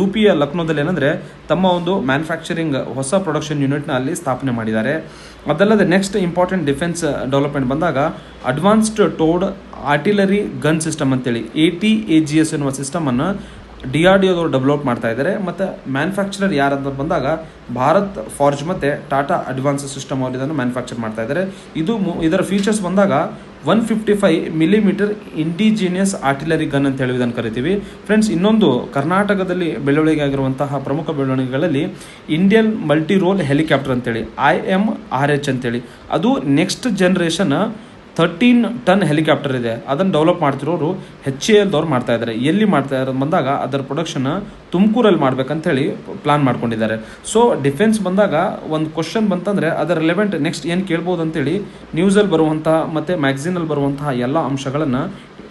UP ಲಕ್ನೋದಲ್ಲಿ ಏನಂದರೆ ತಮ್ಮ ಒಂದು ಮ್ಯಾನುಫ್ಯಾಕ್ಚರಿಂಗ್ ಹೊಸ ಪ್ರೊಡಕ್ಷನ್ ಯೂನಿಟ್ನ ಅಲ್ಲಿ ಸ್ಥಾಪನೆ ಮಾಡಿದ್ದಾರೆ. ಅದಲ್ಲದೆ ನೆಕ್ಸ್ಟ್ ಇಂಪಾರ್ಟೆಂಟ್ ಡಿಫೆನ್ಸ್ ಡೆವಲಪ್ಮೆಂಟ್ ಬಂದಾಗ advanced toad artillery gun system ಅಂತೇಳಿ ATAGS ಎನ್ನುವ ಸಿಸ್ಟಮನ್ನು DRDOದವರು ಡೆವಲಪ್ ಮಾಡ್ತಾ ಇದ್ದಾರೆ. ಮತ್ತು ಮ್ಯಾನುಫ್ಯಾಕ್ಚರರ್ ಯಾರಂತ ಬಂದಾಗ ಭಾರತ್ ಫಾರ್ಜ್ ಮತ್ತು ಟಾಟಾ ಅಡ್ವಾನ್ಸ್ ಸಿಸ್ಟಮ್ ಅವರು ಇದನ್ನು ಮ್ಯಾನುಫ್ಯಾಕ್ಚರ್ ಮಾಡ್ತಾ ಇದ್ದಾರೆ. ಇದರ ಫೀಚರ್ಸ್ ಬಂದಾಗ 155 mm ಇಂಡಿಜಿನಿಯಸ್ ಆರ್ಟಿಲರಿ ಗನ್ ಅಂತ ಹೇಳಿ ಇದನ್ನು ಕರಿತೀವಿ. ಫ್ರೆಂಡ್ಸ್, ಇನ್ನೊಂದು ಕರ್ನಾಟಕದಲ್ಲಿ ಬೆಳವಣಿಗೆ ಆಗಿರುವಂತಹ ಪ್ರಮುಖ ಬೆಳವಣಿಗೆಗಳಲ್ಲಿ ಇಂಡಿಯನ್ ಮಲ್ಟಿ ರೋಲ್ ಹೆಲಿಕಾಪ್ಟರ್ ಅಂತೇಳಿ IMRH ಅಂತೇಳಿ ಅದು ನೆಕ್ಸ್ಟ್ ಜನರೇಷನ್ 13 ಟನ್ ಹೆಲಿಕಾಪ್ಟರ್ ಇದೆ, ಅದನ್ನು ಡೆವಲಪ್ ಮಾಡ್ತಿರೋರು HALದವ್ರು ಮಾಡ್ತಾ ಇದ್ದಾರೆ. ಎಲ್ಲಿ ಮಾಡ್ತಾ ಇರೋದು ಬಂದಾಗ ಅದರ ಪ್ರೊಡಕ್ಷನ್ ತುಮಕೂರಲ್ಲಿ ಮಾಡ್ಬೇಕಂತೇಳಿ ಪ್ಲಾನ್ ಮಾಡ್ಕೊಂಡಿದ್ದಾರೆ. ಸೊ ಡಿಫೆನ್ಸ್ ಬಂದಾಗ ಒಂದು ಕ್ವಶನ್ ಬಂತಂದರೆ ಅದರ ರಿಲೆವೆಂಟ್ ನೆಕ್ಸ್ಟ್ ಏನು ಕೇಳ್ಬೋದು ಅಂತೇಳಿ ನ್ಯೂಸಲ್ಲಿ ಬರುವಂತಹ ಮತ್ತು ಮ್ಯಾಗ್ಝಿನಲ್ಲಿ ಬರುವಂತಹ ಎಲ್ಲ ಅಂಶಗಳನ್ನು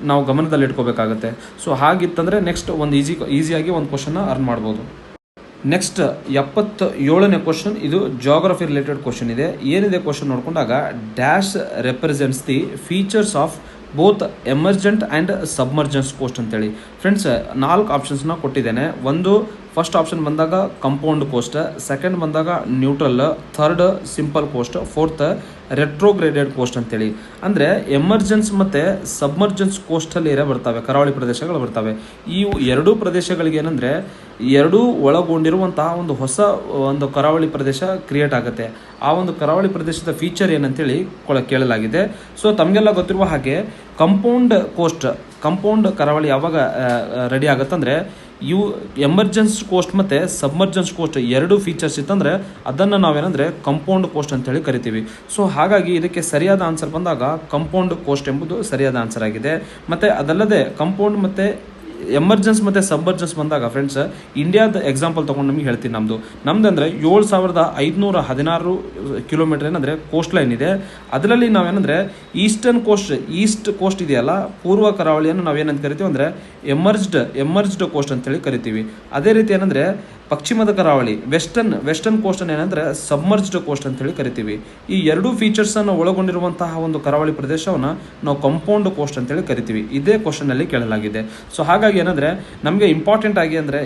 ನಾವು ಗಮನದಲ್ಲಿ ಇಟ್ಕೋಬೇಕಾಗತ್ತೆ. ಸೊ ಹಾಗಿತ್ತಂದರೆ ನೆಕ್ಸ್ಟ್ ಒಂದು ಈಸಿಯಾಗಿ ಒಂದು ಕ್ವಶನ್ನ ಅರ್ನ್ ಮಾಡ್ಬೋದು. ನೆಕ್ಸ್ಟ್ 77ನೇ ಕ್ವಶನ್, ಇದು ಜಾಗ್ರಫಿ ರಿಲೇಟೆಡ್ ಕ್ವಶನ್ ಇದೆ. ಏನಿದೆ ಕ್ವಶನ್ ನೋಡ್ಕೊಂಡಾಗ dash represents the features of both emergent and submergence coast ಅಂತೇಳಿ. ಫ್ರೆಂಡ್ಸ್ 4 ಆಪ್ಷನ್ಸ್ನ ಕೊಟ್ಟಿದ್ದೇನೆ. ಒಂದು ಫಸ್ಟ್ ಆಪ್ಷನ್ ಬಂದಾಗ ಕಂಪೌಂಡ್ ಕೋಸ್ಟ್, ಸೆಕೆಂಡ್ ಬಂದಾಗ neutral, third simple coast, fourth retrograded coast ಅಂತೇಳಿ. ಅಂದರೆ ಎಮರ್ಜೆನ್ಸ್ ಮತ್ತು ಸಬ್ಮರ್ಜೆನ್ಸ್ ಕೋಸ್ಟಲ್ಲಿ ಬರ್ತವೆ, ಕರಾವಳಿ ಪ್ರದೇಶಗಳು ಬರ್ತವೆ. ಈ ಎರಡೂ ಪ್ರದೇಶಗಳಿಗೆ ಏನಂದರೆ ಎರಡೂ ಒಳಗೊಂಡಿರುವಂತಹ ಒಂದು ಹೊಸ ಒಂದು ಕರಾವಳಿ ಪ್ರದೇಶ ಕ್ರಿಯೇಟ್ ಆಗುತ್ತೆ. ಆ ಒಂದು ಕರಾವಳಿ ಪ್ರದೇಶದ ಫೀಚರ್ ಏನಂತೇಳಿ ಕೇಳಲಾಗಿದೆ. ಸೊ ತಮಗೆಲ್ಲ ಗೊತ್ತಿರುವ ಹಾಗೆ ಕಂಪೌಂಡ್ ಕರಾವಳಿ ಯಾವಾಗ ರೆಡಿ ಆಗುತ್ತಂದರೆ ಇವು ಎಮರ್ಜೆನ್ಸ್ ಕೋಸ್ಟ್ ಮತ್ತು ಸಬ್ಮರ್ಜೆನ್ಸ್ ಕೋಸ್ಟ್ ಎರಡು ಫೀಚರ್ಸ್ ಇತ್ತಂದರೆ ಅದನ್ನು ನಾವೇನಂದರೆ ಕಂಪೌಂಡ್ ಕೋಸ್ಟ್ ಅಂತೇಳಿ ಕರಿತೀವಿ. ಸೊ ಹಾಗಾಗಿ ಇದಕ್ಕೆ ಸರಿಯಾದ ಆನ್ಸರ್ ಬಂದಾಗ ಕಂಪೌಂಡ್ ಕೋಸ್ಟ್ ಎಂಬುದು ಸರಿಯಾದ ಆನ್ಸರ್ ಆಗಿದೆ. ಮತ್ತು ಅದಲ್ಲದೆ ಕಂಪೌಂಡ್ ಮತ್ತು ಎಮರ್ಜೆನ್ಸ್ ಮತ್ತು ಸಬ್ಮರ್ಜೆನ್ಸ್ ಬಂದಾಗ ಫ್ರೆಂಡ್ಸ್ ಇಂಡಿಯಾದ ಎಕ್ಸಾಂಪಲ್ ತೊಗೊಂಡು ನಮಗೆ ಹೇಳ್ತೀನಿ. ನಮ್ದು ಅಂದರೆ 7516 ಕಿಲೋಮೀಟರ್ ಏನಂದರೆ ಕೋಸ್ಟ್ ಲೈನ್ ಇದೆ. ಅದರಲ್ಲಿ ನಾವೇನಂದರೆ ಈಸ್ಟ್ ಕೋಸ್ಟ್ ಇದೆಯಲ್ಲ, ಪೂರ್ವ ಕರಾವಳಿಯನ್ನು ನಾವೇನಂತ ಕರಿತೀವಿ ಅಂದರೆ ಎಮರ್ಜ್ಡ್ ಕೋಸ್ಟ್ ಅಂತೇಳಿ ಕರಿತೀವಿ. ಅದೇ ರೀತಿ ಏನಂದರೆ ಪಶ್ಚಿಮದ ಕರಾವಳಿ ವೆಸ್ಟರ್ನ್ ಕೋಸ್ಟನ್ನು ಏನಂದರೆ ಸಬ್ಮರ್ಜ್ಡ್ ಕೋಸ್ಟ್ ಅಂತೇಳಿ ಕರಿತೀವಿ. ಈ ಎರಡೂ ಫೀಚರ್ಸನ್ನು ಒಳಗೊಂಡಿರುವಂತಹ ಒಂದು ಕರಾವಳಿ ಪ್ರದೇಶವನ್ನು ನಾವು ಕಂಪೌಂಡ್ ಕೋಸ್ಟ್ ಅಂತೇಳಿ ಕರಿತೀವಿ. ಇದೇ ಕ್ವಶನಲ್ಲಿ ಕೇಳಲಾಗಿದೆ. ಸೊ ಹಾಗಾಗಿ ಏನಂದರೆ ನಮಗೆ ಇಂಪಾರ್ಟೆಂಟ್ ಆಗಿ ಅಂದರೆ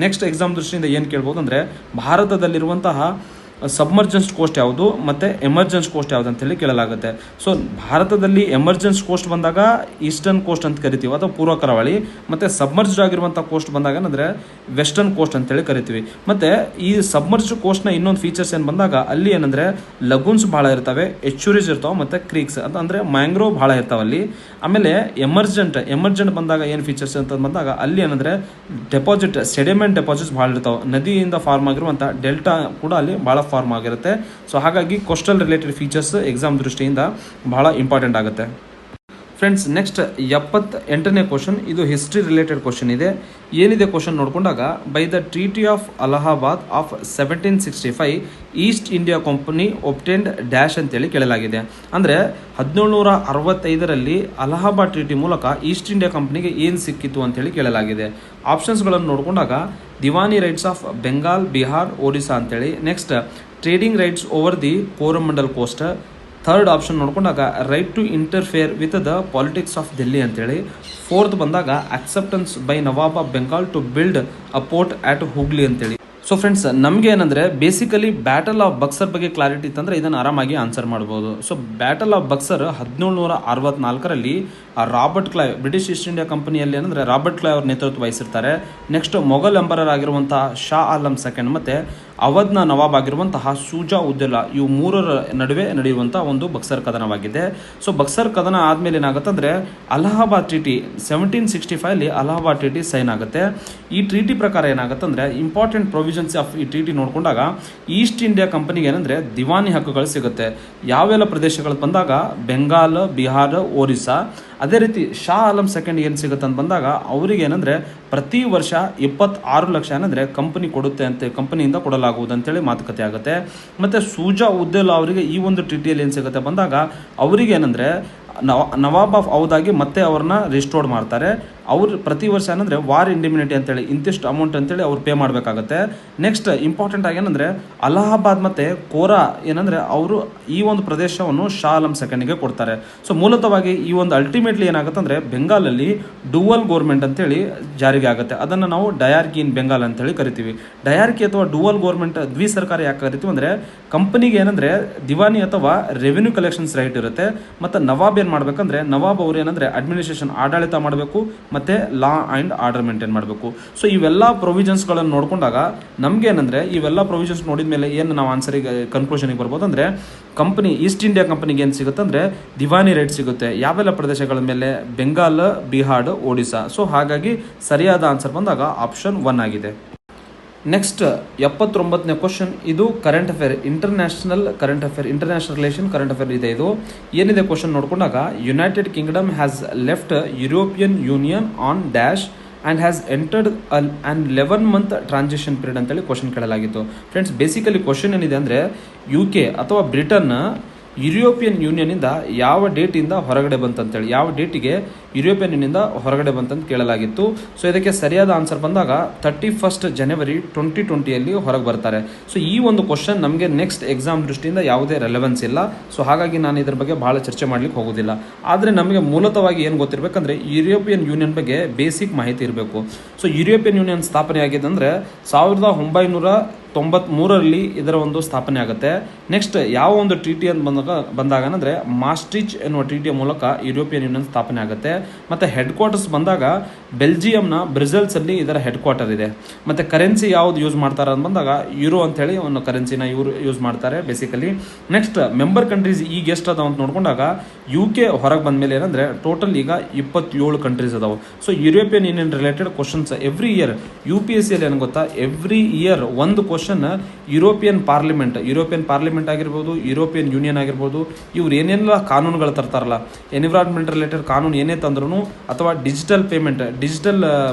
ನೆಕ್ಸ್ಟ್ ಎಕ್ಸಾಮ್ ದೃಷ್ಟಿಯಿಂದ ಏನು ಕೇಳ್ಬೋದು ಅಂದರೆ ಭಾರತದಲ್ಲಿರುವಂತಹ ಸಬ್ಮರ್ಜೆನ್ಸ್ ಕೋಸ್ಟ್ ಯಾವುದು ಮತ್ತು ಎಮರ್ಜೆನ್ಸ್ ಕೋಸ್ಟ್ ಯಾವುದು ಅಂತೇಳಿ ಕೇಳಲಾಗುತ್ತೆ. ಸೊ ಭಾರತದಲ್ಲಿ ಎಮರ್ಜೆನ್ಸ್ ಕೋಸ್ಟ್ ಬಂದಾಗ ಈಸ್ಟರ್ನ್ ಕೋಸ್ಟ್ ಅಂತ ಕರಿತೀವಿ ಅಥವಾ ಪೂರ್ವ ಕರಾವಳಿ, ಮತ್ತು ಸಬ್ಮರ್ಜ್ಡ್ ಆಗಿರುವಂಥ ಕೋಸ್ಟ್ ಬಂದಾಗ ಏನಂದರೆ ವೆಸ್ಟರ್ನ್ ಕೋಸ್ಟ್ ಅಂತೇಳಿ ಕರಿತೀವಿ. ಮತ್ತು ಈ ಸಬ್ಮರ್ಜ್ಡ್ ಕೋಸ್ಟ್ನ ಇನ್ನೊಂದು ಫೀಚರ್ಸ್ ಏನು ಬಂದಾಗ ಅಲ್ಲಿ ಏನಂದರೆ ಲಗೂನ್ಸ್ ಭಾಳ ಇರ್ತವೆ, ಎಚ್ಚುರೀಸ್ ಇರ್ತಾವೆ ಮತ್ತು ಕ್ರೀಕ್ಸ್ ಅಂದರೆ ಮ್ಯಾಂಗ್ರೋವ್ ಭಾಳ ಇರ್ತಾವೆ ಅಲ್ಲಿ. ಆಮೇಲೆ ಎಮರ್ಜೆಂಟ್ ಬಂದಾಗ ಏನು ಫೀಚರ್ಸ್ ಅಂತ ಬಂದಾಗ ಅಲ್ಲಿ ಏನಂದರೆ ಸೆಡಿಮೆಂಟ್ ಡೆಪಾಸಿಟ್ಸ್ ಭಾಳ ಇರ್ತಾವೆ, ನದಿಯಿಂದ ಫಾರ್ಮ್ ಆಗಿರುವಂಥ ಡೆಲ್ಟಾ ಕೂಡ ಅಲ್ಲಿ ಭಾಳ ಫಾರ್ಮ್ ಆಗಿರುತ್ತೆ. ಸೊ ಹಾಗಾಗಿ ಕೋಸ್ಟಲ್ ರಿಲೇಟೆಡ್ ಫೀಚರ್ಸ್ ಎಕ್ಸಾಮ್ ದೃಷ್ಟಿಯಿಂದ ಬಹಳ ಇಂಪಾರ್ಟೆಂಟ್ ಆಗುತ್ತೆ. ಫ್ರೆಂಡ್ಸ್ ನೆಕ್ಸ್ಟ್ 78ನೇ ಕ್ವಶನ್, ಇದು ಹಿಸ್ಟ್ರಿ ರಿಲೇಟೆಡ್ ಕ್ವಶನ್ ಇದೆ. ಏನಿದೆ ಕ್ವಶನ್ ನೋಡ್ಕೊಂಡಾಗ by the treaty of Allahabad of 1765 East India company obtained dash ಅಂತೇಳಿ ಕೇಳಲಾಗಿದೆ. ಅಂದರೆ 1765ರಲ್ಲಿ ಅಲಹಾಬಾದ್ ಟ್ರೀಟಿ ಮೂಲಕ ಈಸ್ಟ್ ಇಂಡಿಯಾ ಕಂಪನಿಗೆ ಏನು ಸಿಕ್ಕಿತ್ತು ಅಂತೇಳಿ ಕೇಳಲಾಗಿದೆ. ಆಪ್ಷನ್ಸ್ಗಳನ್ನು ನೋಡ್ಕೊಂಡಾಗ ದಿವಾನಿ ರೈಟ್ಸ್ ಆಫ್ ಬೆಂಗಾಲ್, ಬಿಹಾರ್, ಒರಿಸ್ಸಾ ಅಂತೇಳಿ. Next trading rights over the Coromandel coast. Third option ನೋಡ್ಕೊಂಡಾಗ right to interfere with the politics of Delhi ಅಂತೇಳಿ. ಫೋರ್ತ್ ಬಂದಾಗ acceptance by nawab of Bengal to build a port at Hugli ಅಂತೇಳಿ. ಸೊ ಫ್ರೆಂಡ್ಸ್ ನಮಗೆ ಏನಂದರೆ ಬೇಸಿಕಲಿ ಬ್ಯಾಟಲ್ ಆಫ್ ಬಕ್ಸರ್ ಬಗ್ಗೆ clarity ಇತ್ತಂದರೆ ಇದನ್ನು ಆರಾಮಾಗಿ ಆನ್ಸರ್ ಮಾಡ್ಬೋದು. ಸೊ ಬ್ಯಾಟಲ್ ಆಫ್ ಬಕ್ಸರ್ 1764ರಲ್ಲಿ Robert Clive, British East India ಕಂಪನಿಯಲ್ಲಿ ಏನಂದರೆ ರಾಬರ್ಟ್ ಕ್ಲೈವ್ ಅವ್ರ ನೇತೃತ್ವ ವಹಿಸಿರ್ತಾರೆ. ನೆಕ್ಸ್ಟ್ ಮೊಘಲ್ ಎಂಪರರ್ ಆಗಿರುವಂತಹ ಶಾ ಆಲಂ ಸೆಕೆಂಡ್ ಮತ್ತು ಅವಧ್ನ ನವಾಬ್ ಆಗಿರುವಂತಹ ಶುಜಾ ಉದ್ದೌಲಾ, ಇವು ಮೂರರ ನಡುವೆ ನಡೆಯುವಂಥ ಒಂದು ಬಕ್ಸರ್ ಕದನವಾಗಿದೆ. ಸೊ ಬಕ್ಸರ್ ಕದನ ಆದಮೇಲೆ ಏನಾಗುತ್ತೆ ಅಂದರೆ Allahabad treaty 1765 Allahabad treaty sign ಆಗುತ್ತೆ. ಈ ಟ್ರೀಟಿ ಪ್ರಕಾರ ಏನಾಗುತ್ತೆ ಅಂದರೆ ಇಂಪಾರ್ಟೆಂಟ್ ಪ್ರೊವಿಷನ್ಸ್ ಆಫ್ ಈ ಟ್ರೀಟಿ ನೋಡ್ಕೊಂಡಾಗ ಈಸ್ಟ್ ಇಂಡಿಯಾ ಕಂಪನಿಗೆ ಏನಂದರೆ ದಿವಾನಿ ಹಕ್ಕುಗಳು ಸಿಗುತ್ತೆ. ಯಾವೆಲ್ಲ ಪ್ರದೇಶಗಳು ಬಂದಾಗ ಬೆಂಗಾಲ್, ಬಿಹಾರ್, ಒರಿಸ್ಸಾ. ಅದೇ ರೀತಿ ಶಾ ಆಲಂ ಸೆಕೆಂಡ್ ಏನು ಸಿಗುತ್ತೆ ಅಂತ ಬಂದಾಗ ಅವರಿಗೆ ಏನಂದರೆ ಪ್ರತಿ ವರ್ಷ 26 ಲಕ್ಷ ಏನಂದರೆ ಕಂಪನಿಯಿಂದ ಕೊಡಲಾಗುವುದು ಅಂತೇಳಿ ಮಾತುಕತೆ ಆಗುತ್ತೆ. ಮತ್ತು ಶುಜಾ ಉದ್ದೌಲಾ ಅವರಿಗೆ ಈ ಒಂದು ಟ್ರೀಟಿಯಲ್ಲಿ ಏನು ಸಿಗುತ್ತೆ ಬಂದಾಗ ಅವರಿಗೆ ಏನಂದರೆ ನವಾಬ್ ಆಫ್ ಔದಾಗಿ ಮತ್ತೆ ಅವ್ರನ್ನ ರಿಸ್ಟೋರ್ಡ್ ಮಾಡ್ತಾರೆ. ಅವ್ರು ಪ್ರತಿ ವರ್ಷ ಏನಂದರೆ ವಾರ್ ಇಂಡಿಮಿನಿಟಿ ಅಂತೇಳಿ ಇಂತಿಷ್ಟು ಅಮೌಂಟ್ ಅಂತೇಳಿ ಅವ್ರು ಪೇ ಮಾಡಬೇಕಾಗತ್ತೆ. ನೆಕ್ಸ್ಟ್ ಇಂಪಾರ್ಟೆಂಟ್ ಆಗಿ ಏನಂದರೆ ಅಲಹಾಬಾದ್ ಮತ್ತು ಕೋರಾ ಏನಂದರೆ ಅವರು ಈ ಒಂದು ಪ್ರದೇಶವನ್ನು ಶಾ ಆಲಂ ಸೆಕೆಂಡ್ಗೆ ಕೊಡ್ತಾರೆ. ಸೊ ಮೂಲತಃವಾಗಿ ಈ ಒಂದು ಅಲ್ಟಿಮೇಟ್ಲಿ ಏನಾಗುತ್ತೆ ಅಂದರೆ ಬೆಂಗಾಲಲ್ಲಿ ಡುವಲ್ ಗೌರ್ಮೆಂಟ್ ಅಂತೇಳಿ ಜಾರಿಗೆ ಆಗುತ್ತೆ. ಅದನ್ನು ನಾವು ಡಯಾರ್ಕಿ ಇನ್ ಬೆಂಗಾಲ್ ಅಂತೇಳಿ ಕರಿತೀವಿ. ಡಯಾರ್ಕಿ ಅಥವಾ ಡುವಲ್ ಗೌರ್ಮೆಂಟ್ ದ್ವಿಸರ್ಕಾರ ಯಾಕೆ ಕರಿತೀವಿ ಅಂದರೆ ಕಂಪನಿಗೆ ಏನಂದರೆ ದಿವಾನಿ ಅಥವಾ ರೆವಿನ್ಯೂ ಕಲೆಕ್ಷನ್ಸ್ ರೈಟ್ ಇರುತ್ತೆ. ಮತ್ತು ನವಾಬ್ ಏನು ಮಾಡಬೇಕಂದ್ರೆ ನವಾಬ್ ಅವರು ಏನಂದರೆ ಅಡ್ಮಿನಿಸ್ಟ್ರೇಷನ್ ಆಡಳಿತ ಮಾಡಬೇಕು ಮತ್ತು ಲಾ ಆ್ಯಂಡ್ ಆರ್ಡರ್ ಮೇಂಟೈನ್ ಮಾಡಬೇಕು. ಸೊ ಇವೆಲ್ಲ ಪ್ರೊವಿಷನ್ಸ್ಗಳನ್ನು ನೋಡಿಕೊಂಡಾಗ ನಮಗೆ ಏನಂದರೆ ಇವೆಲ್ಲ ಪ್ರೊವಿಷನ್ಸ್ ನೋಡಿದ ಮೇಲೆ ಏನು ನಾವು ಆನ್ಸರಿಗೆ ಕನ್ಕ್ಲೂಷನ್ಗೆ ಬರ್ಬೋದು ಅಂದರೆ ಕಂಪನಿ ಈಸ್ಟ್ ಇಂಡಿಯಾ ಕಂಪನಿಗೆ ಏನು ಸಿಗುತ್ತೆ ಅಂದರೆ ದಿವಾನಿ ರೈಟ್ ಸಿಗುತ್ತೆ. ಯಾವೆಲ್ಲ ಪ್ರದೇಶಗಳ ಮೇಲೆ? ಬೆಂಗಾಲ್, ಬಿಹಾರ್, ಒಡಿಸ್ಸಾ. ಸೊ ಹಾಗಾಗಿ ಸರಿಯಾದ ಆನ್ಸರ್ ಬಂದಾಗ ಆಪ್ಷನ್ 1 ಆಗಿದೆ. ನೆಕ್ಸ್ಟ್ 79ನೇ ಕ್ವಶನ್, ಇದು current affair, international relation current affair ಇದೆ. ಇದು ಏನಿದೆ ಕ್ವಶನ್ ನೋಡ್ಕೊಂಡಾಗ, United Kingdom has left European Union on dash and has entered and 11 month transition period ಅಂತೇಳಿ ಕ್ವಶನ್ ಕೇಳಲಾಗಿತ್ತು. ಫ್ರೆಂಡ್ಸ್, ಬೇಸಿಕಲಿ ಕ್ವಶನ್ ಏನಿದೆ ಅಂದರೆ, UK ಅಥವಾ ಬ್ರಿಟನ್ ಯುರೋಪಿಯನ್ ಯೂನಿಯನಿಂದ ಯಾವ ಡೇಟಿಂದ ಹೊರಗಡೆ ಬಂತಂತೇಳಿ, ಯಾವ ಡೇಟಿಗೆ ಯುರೋಪಿಯನ್ ಯೂನಿಯನ್ನಿಂದ ಹೊರಗಡೆ ಬಂತಂತ ಕೇಳಲಾಗಿತ್ತು. ಸೊ ಇದಕ್ಕೆ ಸರಿಯಾದ ಆನ್ಸರ್ ಬಂದಾಗ 31 ಜನವರಿ 2020 ಹೊರಗೆ ಬರ್ತಾರೆ. ಸೊ ಈ ಒಂದು ಕ್ವಶನ್ ನಮಗೆ ನೆಕ್ಸ್ಟ್ ಎಕ್ಸಾಮ್ ದೃಷ್ಟಿಯಿಂದ ಯಾವುದೇ ರೆಲೆವೆನ್ಸ್ ಇಲ್ಲ. ಸೊ ಹಾಗಾಗಿ ನಾನು ಇದ್ರ ಬಗ್ಗೆ ಭಾಳ ಚರ್ಚೆ ಮಾಡ್ಲಿಕ್ಕೆ ಹೋಗೋದಿಲ್ಲ. ಆದರೆ ನಮಗೆ ಮೂಲತವಾಗಿ ಏನು ಗೊತ್ತಿರಬೇಕಂದ್ರೆ, ಯುರೋಪಿಯನ್ ಯೂನಿಯನ್ ಬಗ್ಗೆ ಬೇಸಿಕ್ ಮಾಹಿತಿ ಇರಬೇಕು. ಸೊ ಯುರೋಪಿಯನ್ ಯೂನಿಯನ್ ಸ್ಥಾಪನೆ ಆಗಿದೆ ಅಂದರೆ 1993ರಲ್ಲಿ ಇದರ ಒಂದು ಸ್ಥಾಪನೆ ಆಗುತ್ತೆ. ನೆಕ್ಸ್ಟ್ ಯಾವ ಒಂದು ಟ್ರೀಟಿ ಅಂತ ಬಂದಾಗ ಅಂದರೆ, ಮಾಸ್ಟ್ರಿಚ್ ಎನ್ನುವ ಟ್ರೀಟಿಯ ಮೂಲಕ ಯುರೋಪಿಯನ್ ಯೂನಿಯನ್ ಸ್ಥಾಪನೆ ಆಗುತ್ತೆ. ಮತ್ತು ಹೆಡ್ ಕ್ವಾರ್ಟರ್ಸ್ ಬಂದಾಗ ಬೆಲ್ಜಿಯಂನ ಬ್ರಿಸೆಲ್ಸಲ್ಲಿ ಇದರ ಹೆಡ್ ಕ್ವಾರ್ಟರ್ ಇದೆ. ಮತ್ತು ಕರೆನ್ಸಿ ಯಾವ್ದು ಯೂಸ್ ಮಾಡ್ತಾರೆ ಅಂತ ಬಂದಾಗ ಯೂರೋ ಅಂತೇಳಿ ಒಂದು ಕರೆನ್ಸಿನ ಇವರು ಯೂಸ್ ಮಾಡ್ತಾರೆ ಬೇಸಿಕಲಿ. ನೆಕ್ಸ್ಟ್ ಮೆಂಬರ್ ಕಂಟ್ರೀಸ್ ಈಗ ಎಷ್ಟು ಅದಾವ ಅಂತ ನೋಡ್ಕೊಂಡಾಗ, UK ಹೊರಗೆ ಬಂದ ಮೇಲೆ ಏನಂದರೆ ಟೋಟಲ್ ಈಗ 27 ಕಂಟ್ರೀಸ್ ಅದಾವೆ. So European Union related questions every year UPSCಯಲ್ಲಿ ಏನು ಗೊತ್ತಾ, ಎವ್ರಿ ಇಯರ್ ಒಂದು ಕ್ವಶನ್ ಯುರೋಪಿಯನ್ ಪಾರ್ಲಿಮೆಂಟ್ ಆಗಿರ್ಬೋದು, ಯುರೋಪಿಯನ್ ಯೂನಿಯನ್ ಆಗಿರ್ಬೋದು, ಇವ್ರು ಏನೆಲ್ಲ ಕಾನೂನುಗಳು ತರ್ತಾರಲ್ಲ, ಎನ್ವಿರಾನ್ಮೆಂಟ್ ರಿಲೇಟೆಡ್ ಕಾನೂನು ಏನೇ ತಂದ್ರೂ, ಅಥವಾ ಡಿಜಿಟಲ್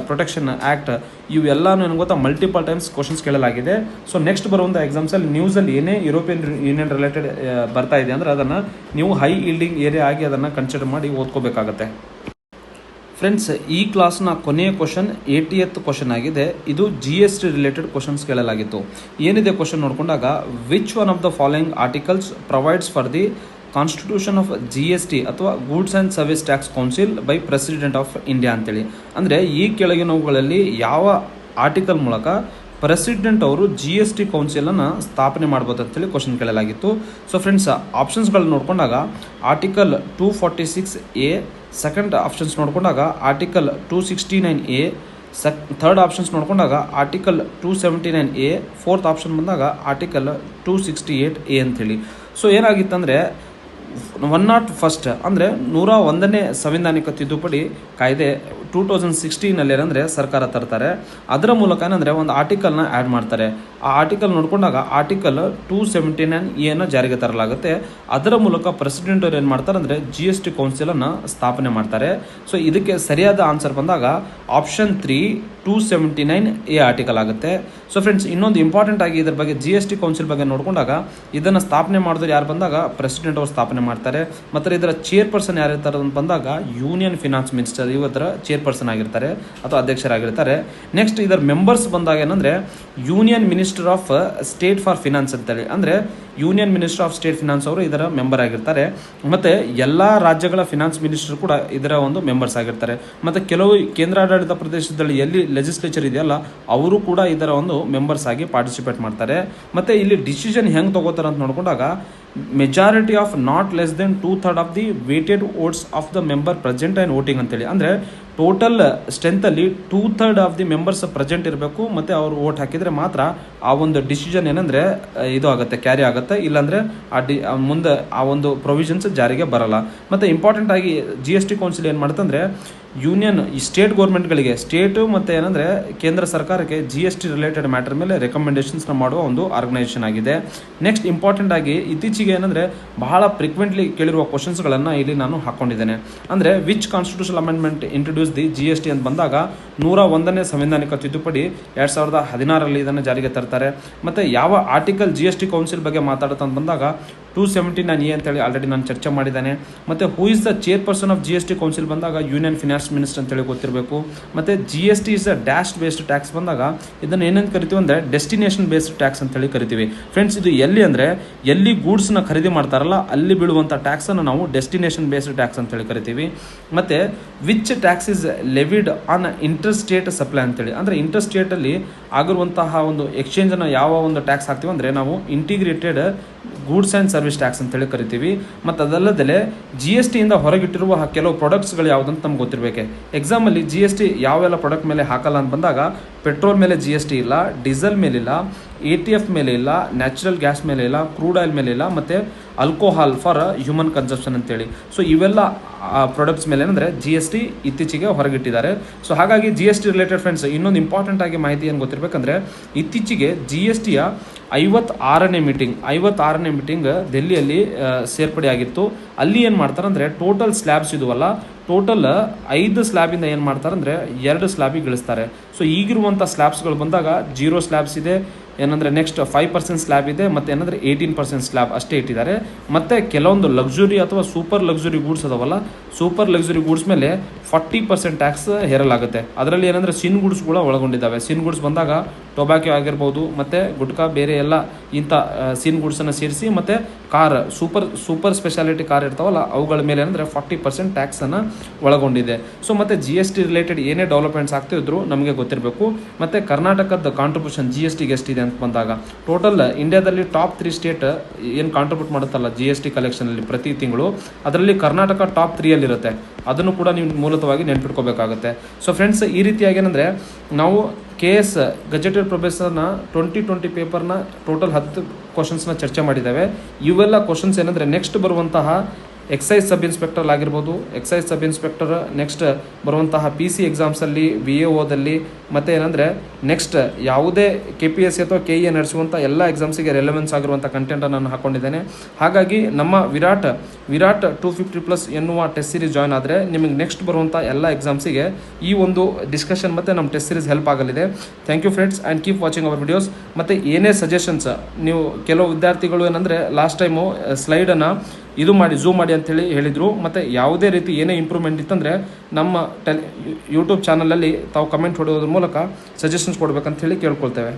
ಪ್ರೊಟೆಕ್ಷನ್ ಆ್ಯಕ್ಟ್, ಇವೆಲ್ಲನೂ ಏನು ಗೊತ್ತಾ ಮಲ್ಟಿಪಲ್ ಟೈಮ್ಸ್ ಕ್ವಶನ್ಸ್ ಕೇಳಲಾಗಿದೆ. ಸೊ ನೆಕ್ಸ್ಟ್ ಬರುವಂಥ ಎಕ್ಸಾಮ್ಸಲ್ಲಿ ನ್ಯೂಸಲ್ಲಿ ಏನೇ ಯುರೋಪಿಯನ್ ಯೂನಿಯನ್ ರಿಲೇಟೆಡ್ ಬರ್ತಾ ಇದೆ ಅಂದರೆ, ಅದನ್ನು ನೀವು ಹೈ ಈಲ್ಡಿಂಗ್ ಏರಿಯಾ ಆಗಿ ಅದನ್ನು ಕನ್ಸಿಡರ್ ಮಾಡಿ ಓದ್ಕೋಬೇಕಾಗತ್ತೆ. ಫ್ರೆಂಡ್ಸ್, ಈ ಕ್ಲಾಸ್ನ ಕೊನೆಯ ಕ್ವಶನ್ 80th ಕ್ವಶನ್ ಆಗಿದೆ. ಇದು GST ರಿಲೇಟೆಡ್ ಕ್ವಶನ್ಸ್ ಕೇಳಲಾಗಿತ್ತು. ಏನಿದೆ ಕ್ವಶನ್ ನೋಡ್ಕೊಂಡಾಗ, which one of the following articles provides for the constitution of GST ಅಥವಾ goods and service tax council by president of India ಅಂತೇಳಿ. ಅಂದರೆ ಈ ಕೆಳಗಿನವುಗಳಲ್ಲಿ ಯಾವ ಆರ್ಟಿಕಲ್ ಮೂಲಕ ಪ್ರೆಸಿಡೆಂಟ್ ಅವರು GST ಕೌನ್ಸಿಲನ್ನು ಸ್ಥಾಪನೆ ಮಾಡ್ಬೋದು ಅಂತೇಳಿ ಕ್ವಶನ್ ಕೇಳಲಾಗಿತ್ತು. ಸೊ ಫ್ರೆಂಡ್ಸ್, ಆಪ್ಷನ್ಸ್ಗಳು ನೋಡ್ಕೊಂಡಾಗ ಆರ್ಟಿಕಲ್ 246A, ಸೆಕೆಂಡ್ ಆಪ್ಷನ್ಸ್ ನೋಡ್ಕೊಂಡಾಗ ಆರ್ಟಿಕಲ್ 269A, ಥರ್ಡ್ ಆಪ್ಷನ್ಸ್ ನೋಡ್ಕೊಂಡಾಗ ಆರ್ಟಿಕಲ್ 279A, ಫೋರ್ತ್ ಆಪ್ಷನ್ ಬಂದಾಗ ಆರ್ಟಿಕಲ್ 268A ಅಂತೇಳಿ. ಸೊ ಏನಾಗಿತ್ತಂದರೆ, 101 ಅಂದರೆ 101ನೇ ಸಂವಿಧಾನಿಕ ತಿದ್ದುಪಡಿ ಕಾಯ್ದೆ 2016 ಏನಂದರೆ ಸರ್ಕಾರ ತರ್ತಾರೆ. ಅದರ ಮೂಲಕ ಏನಂದರೆ ಒಂದು ಆರ್ಟಿಕಲ್ನ ಆ್ಯಡ್ ಮಾಡ್ತಾರೆ. ಆ ಆರ್ಟಿಕಲ್ ನೋಡ್ಕೊಂಡಾಗ ಆರ್ಟಿಕಲ್ 279A ಜಾರಿಗೆ ತರಲಾಗುತ್ತೆ. ಅದರ ಮೂಲಕ ಪ್ರೆಸಿಡೆಂಟ್ ಅವ್ರು ಏನು ಮಾಡ್ತಾರೆ ಅಂದರೆ GST ಕೌನ್ಸಿಲನ್ನು ಸ್ಥಾಪನೆ ಮಾಡ್ತಾರೆ. ಸೊ ಇದಕ್ಕೆ ಸರಿಯಾದ ಆನ್ಸರ್ ಬಂದಾಗ ಆಪ್ಷನ್ 3 279A ಆರ್ಟಿಕಲ್ ಆಗುತ್ತೆ. ಸೊ ಫ್ರೆಂಡ್ಸ್, ಇನ್ನೊಂದು ಇಂಪಾರ್ಟೆಂಟ್ ಆಗಿ ಇದ್ರ ಬಗ್ಗೆ GST ಕೌನ್ಸಿಲ್ ಬಗ್ಗೆ ನೋಡ್ಕೊಂಡಾಗ, ಇದನ್ನು ಸ್ಥಾಪನೆ ಮಾಡಿದ್ರೆ ಯಾರು ಬಂದಾಗ ಪ್ರೆಸಿಡೆಂಟ್ ಅವರು ಸ್ಥಾಪನೆ ಮಾಡ್ತಾರೆ. ಮತ್ತು ಇದರ ಚೇರ್ಪರ್ಸನ್ ಯಾರು ಇರ್ತಾರೆ ಅಂತ ಬಂದಾಗ ಯೂನಿಯನ್ ಫಿನಾನ್ಸ್ ಮಿನಿಸ್ಟರ್ ಇವತ್ತರ ಚೇರ್ಪರ್ಸನ್ ಆಗಿರ್ತಾರೆ ಅಥವಾ ಅಧ್ಯಕ್ಷರಾಗಿರ್ತಾರೆ. ನೆಕ್ಸ್ಟ್ ಇದರ ಮೆಂಬರ್ಸ್ ಬಂದಾಗ ಏನಂದರೆ union minister of state for finance ಅಂತೇಳಿ, ಅಂದರೆ union minister of state finance ಅವರು ಇದರ ಮೆಂಬರ್ ಆಗಿರ್ತಾರೆ. ಮತ್ತು ಎಲ್ಲ ರಾಜ್ಯಗಳ ಫಿನಾನ್ಸ್ ಮಿನಿಸ್ಟರ್ ಕೂಡ ಇದರ ಒಂದು ಮೆಂಬರ್ಸ್ ಆಗಿರ್ತಾರೆ. ಮತ್ತು ಕೆಲವು ಕೇಂದ್ರಾಡಳಿತ ಪ್ರದೇಶದಲ್ಲಿ ಎಲ್ಲಿ ಲೆಜಿಸ್ಲೇಚರ್ ಇದೆಯಲ್ಲ, ಅವರು ಕೂಡ ಇದರ ಒಂದು ಮೆಂಬರ್ಸ್ ಆಗಿ ಪಾರ್ಟಿಸಿಪೇಟ್ ಮಾಡ್ತಾರೆ. ಮತ್ತು ಇಲ್ಲಿ ಡಿಸಿಷನ್ ಹೆಂಗೆ ತಗೋತಾರೆ ಅಂತ ನೋಡ್ಕೊಂಡಾಗ, majority of not less than 2/3 of the weighted votes of the member present and voting ಅಂತೇಳಿ. ಅಂದರೆ ಟೋಟಲ್ ಸ್ಟ್ರೆಂತಲ್ಲಿ 2/3 ಆಫ್ ದಿ ಮೆಂಬರ್ಸ್ ಪ್ರೆಸೆಂಟ್ ಇರಬೇಕು, ಮತ್ತು ಅವರು ವೋಟ್ ಹಾಕಿದರೆ ಮಾತ್ರ ಆ ಒಂದು ಡಿಸಿಷನ್ ಏನಂದರೆ ಇದು ಆಗುತ್ತೆ, ಕ್ಯಾರಿ ಆಗುತ್ತೆ. ಇಲ್ಲಾಂದರೆ ಮುಂದೆ ಆ ಒಂದು ಪ್ರೊವಿಷನ್ಸ್ ಜಾರಿಗೆ ಬರಲ್ಲ. ಮತ್ತು ಇಂಪಾರ್ಟೆಂಟ್ ಆಗಿ GST ಕೌನ್ಸಿಲ್ ಏನು ಮಾಡುತ್ತಂದರೆ, ಯೂನಿಯನ್ ಸ್ಟೇಟ್ ಗೌರ್ಮೆಂಟ್ಗಳಿಗೆ, ಸ್ಟೇಟು ಮತ್ತು ಏನಂದರೆ ಕೇಂದ್ರ ಸರ್ಕಾರಕ್ಕೆ GST ರಿಲೇಟೆಡ್ ಮ್ಯಾಟರ್ ಮೇಲೆ ರೆಕಮೆಂಡೇಷನ್ಸ್ನ ಮಾಡುವ ಒಂದು ಆರ್ಗನೈಸೇಷನ್ ಆಗಿದೆ. ನೆಕ್ಸ್ಟ್ ಇಂಪಾರ್ಟೆಂಟ್ ಆಗಿ ಇತ್ತೀಚೆಗೆ ಏನಂದರೆ ಬಹಳ ಫ್ರೀಕ್ವೆಂಟ್ಲಿ ಕೇಳಿರುವ ಕ್ವಶನ್ಸ್ಗಳನ್ನು ಇಲ್ಲಿ ನಾನು ಹಾಕ್ಕೊಂಡಿದ್ದೇನೆ. ಅಂದರೆ which constitution amendment introduce the GST ಅಂತ ಬಂದಾಗ 101ನೇ ಸಂವಿಧಾನಿಕ ತಿದ್ದುಪಡಿ 2016ರಲ್ಲಿ ಇದನ್ನು ಜಾರಿಗೆ ತರ್ತಾರೆ. ಮತ್ತು ಯಾವ ಆರ್ಟಿಕಲ್ GST ಕೌನ್ಸಿಲ್ ಬಗ್ಗೆ ಮಾತಾಡುತ್ತೆ ಅಂತ ಬಂದಾಗ 279A ಅಂತೇಳಿ ಆಲ್ರೆಡಿ ನಾನು ಚರ್ಚೆ ಮಾಡಿದ್ದೇನೆ. ಮತ್ತು who is the chairperson of GST council ಬಂದಾಗ ಯೂನಿಯನ್ ಫಿನಾನ್ಸ್ ಮಿನಿಸ್ಟರ್ ಅಂತೇಳಿ ಗೊತ್ತಿರಬೇಕು. ಮತ್ತು GST is a dash based tax ಬಂದಾಗ ಇದನ್ನು ಏನಂತ ಕರಿತೀವಿ ಅಂದರೆ ಡೆಸ್ಟಿನೇಷನ್ ಬೇಸ್ಡ್ ಟ್ಯಾಕ್ಸ್ ಅಂತೇಳಿ ಕರಿತೀವಿ. ಫ್ರೆಂಡ್ಸ್, ಇದು ಎಲ್ಲಿ ಅಂದರೆ ಎಲ್ಲಿ ಗೂಡ್ಸ್ನ ಖರೀದಿ ಮಾಡ್ತಾರಲ್ಲ ಅಲ್ಲಿ ಬೀಳುವಂಥ ಟ್ಯಾಕ್ಸನ್ನು ನಾವು ಡೆಸ್ಟಿನೇಷನ್ ಬೇಸ್ಡ್ ಟ್ಯಾಕ್ಸ್ ಅಂತೇಳಿ ಕರಿತೀವಿ. ಮತ್ತು which tax is levied on inter state supply ಅಂತೇಳಿ, ಅಂದರೆ ಇಂಟರ್ ಸ್ಟೇಟಲ್ಲಿ ಆಗಿರುವಂತಹ ಒಂದು ಎಕ್ಸ್ಚೇಂಜನ್ನು ಯಾವ ಒಂದು ಟ್ಯಾಕ್ಸ್ ಹಾಕ್ತೀವಿ ಅಂದರೆ ನಾವು integrated goods and service tax ಅಂತೇಳಿ ಕರಿತೀವಿ. ಮತ್ತು ಅದಲ್ಲದೆ GSTಯಿಂದ ಹೊರಗಿಟ್ಟಿರುವ ಕೆಲವು ಪ್ರಾಡಕ್ಟ್ಸ್ಗಳು ಯಾವುದಂತ ನಮ್ಗೆ ಗೊತ್ತಿರಬೇಕು. ಎಕ್ಸಾಮಲ್ಲಿ GST ಯಾವೆಲ್ಲ ಪ್ರಾಡಕ್ಟ್ ಮೇಲೆ ಹಾಕಲ್ಲ ಅಂತ ಬಂದಾಗ ಪೆಟ್ರೋಲ್ ಮೇಲೆ GST ಇಲ್ಲ, ಡೀಸೆಲ್ ಮೇಲಿಲ್ಲ, ATF ಮೇಲೆ ಇಲ್ಲ, ನ್ಯಾಚುರಲ್ ಗ್ಯಾಸ್ ಮೇಲೆ ಇಲ್ಲ, ಕ್ರೂಡ್ ಆಯಿಲ್ ಮೇಲೆ ಇಲ್ಲ, ಮತ್ತು ಆಲ್ಕೋಹಾಲ್ ಫಾರ್ ಹ್ಯೂಮನ್ ಕನ್ಸಂಪ್ಷನ್ ಅಂತೇಳಿ. ಸೊ ಇವೆಲ್ಲ ಪ್ರಾಡಕ್ಟ್ಸ್ ಮೇಲೆ ಏನಂದರೆ GST ಇತ್ತೀಚೆಗೆ ಹೊರಗಿಟ್ಟಿದ್ದಾರೆ. ಸೊ ಹಾಗಾಗಿ GST ರಿಲೇಟೆಡ್ ಫ್ರೆಂಡ್ಸ್ ಇನ್ನೊಂದು ಇಂಪಾರ್ಟೆಂಟ್ ಆಗಿ ಮಾಹಿತಿ ಏನು ಗೊತ್ತಿರಬೇಕಂದ್ರೆ, ಇತ್ತೀಚೆಗೆ GSTಯ 56ನೇ ಮೀಟಿಂಗ್ ದೆಹಲಿಯಲ್ಲಿ ಸೇರ್ಪಡೆಯಾಗಿತ್ತು. ಅಲ್ಲಿ ಏನು ಮಾಡ್ತಾರೆ ಅಂದರೆ ಟೋಟಲ್ ಸ್ಲ್ಯಾಬ್ಸ್ ಇದುವಲ್ಲ, ಟೋಟಲ್ 5 ಸ್ಲ್ಯಾಬಿಂದ ಏನು ಮಾಡ್ತಾರೆ ಅಂದರೆ 2 ಸ್ಲ್ಯಾಬಿಗೆ ಇಳಿಸ್ತಾರೆ. ಸೊ ಈಗಿರುವಂಥ ಸ್ಲ್ಯಾಬ್ಸ್ಗಳು ಬಂದಾಗ 0 ಸ್ಲ್ಯಾಬ್ಸ್ ಇದೆ, ಏನಂದರೆ ನೆಕ್ಸ್ಟ್ 5% ಸ್ಲ್ಯಾಬ್ ಇದೆ, ಮತ್ತು ಏನಂದರೆ 18% ಸ್ಲ್ಯಾಬ್ ಅಷ್ಟೇ ಇಟ್ಟಿದ್ದಾರೆ. ಮತ್ತು ಕೆಲವೊಂದು ಲಕ್ಸುರಿ ಅಥವಾ ಸೂಪರ್ ಲಕ್ಸುರಿ ಗೂಡ್ಸ್ ಅದಾವಲ್ಲ, ಸೂಪರ್ ಲಕ್ಸುರಿ ಗೂಡ್ಸ್ ಮೇಲೆ 40% ಟ್ಯಾಕ್ಸ್ ಹೇರಲಾಗುತ್ತೆ. ಅದರಲ್ಲಿ ಏನಂದರೆ ಸಿನ್ ಗೂಡ್ಸ್ ಕೂಡ ಒಳಗೊಂಡಿದ್ದಾವೆ. ಸಿನ್ ಗೂಡ್ಸ್ ಬಂದಾಗ ಟೊಬ್ಯಾಕೊ ಆಗಿರ್ಬೋದು, ಮತ್ತು ಗುಟ್ಕಾ ಬೇರೆ ಎಲ್ಲ ಇಂಥ ಸಿನ್ ಗೂಡ್ಸನ್ನು ಸೇರಿಸಿ, ಮತ್ತು ಕಾರ್ ಸೂಪರ್ ಸ್ಪೆಷಾಲಿಟಿ ಕಾರ್ ಇರ್ತಾವಲ್ಲ ಅವುಗಳ ಮೇಲೆ ಏನಂದರೆ 40% ಟ್ಯಾಕ್ಸನ್ನು ಒಳಗೊಂಡಿದೆ. ಸೊ ಮತ್ತು GST ರಿಲೇಟೆಡ್ ಏನೇ ಡೆವಲಪ್ಮೆಂಟ್ಸ್ ಆಗ್ತಿದ್ರು ನಮಗೆ ಗೊತ್ತಿರಬೇಕು. ಮತ್ತು ಕರ್ನಾಟಕದ ಕಾಂಟ್ರಿಬ್ಯೂಷನ್ GSTಗೆ ಎಷ್ಟಿದೆ ಅಂತ ಬಂದಾಗ ಟೋಟಲ್ ಇಂಡಿಯಾದಲ್ಲಿ ಟಾಪ್ 3 ಸ್ಟೇಟ್ ಏನು ಕಾಂಟ್ರಿಬ್ಯೂಟ್ ಮಾಡುತ್ತಲ್ಲ GST ಕಲೆಕ್ಷನಲ್ಲಿ ಪ್ರತಿ ತಿಂಗಳು, ಅದರಲ್ಲಿ ಕರ್ನಾಟಕ ಟಾಪ್ 3ಯಲ್ಲಿರುತ್ತೆ. ಅದನ್ನು ಕೂಡ ನೀವು ಮೂಲತವಾಗಿ ನೆನ್ಪಿಟ್ಕೋಬೇಕಾಗುತ್ತೆ. ಸೊ ಫ್ರೆಂಡ್ಸ್, ಈ ರೀತಿಯಾಗಿ ಏನಂದರೆ ನಾವು KS ಗೆಜೆಟೆಡ್ ಪ್ರೊಫೆಸರ್ನ 2020 ಪೇಪರ್ನ ಟೋಟಲ್ 10 ಕ್ವಶನ್ಸ್ನ ಚರ್ಚೆ ಮಾಡಿದ್ದೇವೆ. ಇವೆಲ್ಲ ಕ್ವಶನ್ಸ್ ಏನಂದರೆ ನೆಕ್ಸ್ಟ್ ಬರುವಂತಹ ಎಕ್ಸೈಸ್ ಸಬ್ ಇನ್ಸ್ಪೆಕ್ಟರ್ ಆಗಿರ್ಬೋದು, ಎಕ್ಸೈಸ್ ಸಬ್ ಇನ್ಸ್ಪೆಕ್ಟರ್ ನೆಕ್ಸ್ಟ್ ಬರುವಂತಹ PC ಎಕ್ಸಾಮ್ಸಲ್ಲಿ, VAOದಲ್ಲಿ, ಮತ್ತು ಏನಂದರೆ ನೆಕ್ಸ್ಟ್ ಯಾವುದೇ KPSC ಅಥವಾ KE ನಡೆಸುವಂಥ ಎಲ್ಲ ಎಕ್ಸಾಮ್ಸಿಗೆ ರೆಲೆವೆನ್ಸ್ ಆಗಿರುವಂಥ ಕಂಟೆಂಟನ್ನು ನಾನು ಹಾಕ್ಕೊಂಡಿದ್ದೇನೆ. ಹಾಗಾಗಿ ನಮ್ಮ ವಿರಾಟ್ 250+ ಎನ್ನುವ ಟೆಸ್ಟ್ ಸೀರೀಸ್ ಜಾಯ್ನ್ ಆದರೆ ನಿಮಗೆ ನೆಕ್ಸ್ಟ್ ಬರುವಂಥ ಎಲ್ಲ ಎಕ್ಸಾಮ್ಸಿಗೆ ಈ ಒಂದು ಡಿಸ್ಕಷನ್ ಮತ್ತು ನಮ್ಮ ಟೆಸ್ಟ್ ಸೀರೀಸ್ ಹೆಲ್ಪ್ ಆಗಲಿದೆ. Thank you friends, and keep watching our videos. ಮತ್ತು ಏನೇ ಸಜೆಷನ್ಸ್, ನೀವು ಕೆಲವು ವಿದ್ಯಾರ್ಥಿಗಳು ಏನಂದರೆ ಲಾಸ್ಟ್ ಟೈಮು ಸ್ಲೈಡನ್ನು ಝೂಮ್ ಮಾಡಿ ಅಂತೇಳಿ ಹೇಳಿದರು. ಮತ್ತು ಯಾವುದೇ ರೀತಿ ಏನೇ ಇಂಪ್ರೂವ್ಮೆಂಟ್ ಇತ್ತಂದರೆ ನಮ್ಮ ಯೂಟ್ಯೂಬ್ ಚಾನಲಲ್ಲಿ ತಾವು ಕಮೆಂಟ್ ಹೊಡೆಯೋದ್ರ ಮೂಲಕ ಸಜೆಷನ್ಸ್ ಕೊಡಬೇಕಂತ ಹೇಳಿ ಕೇಳ್ಕೊಳ್ತೇವೆ.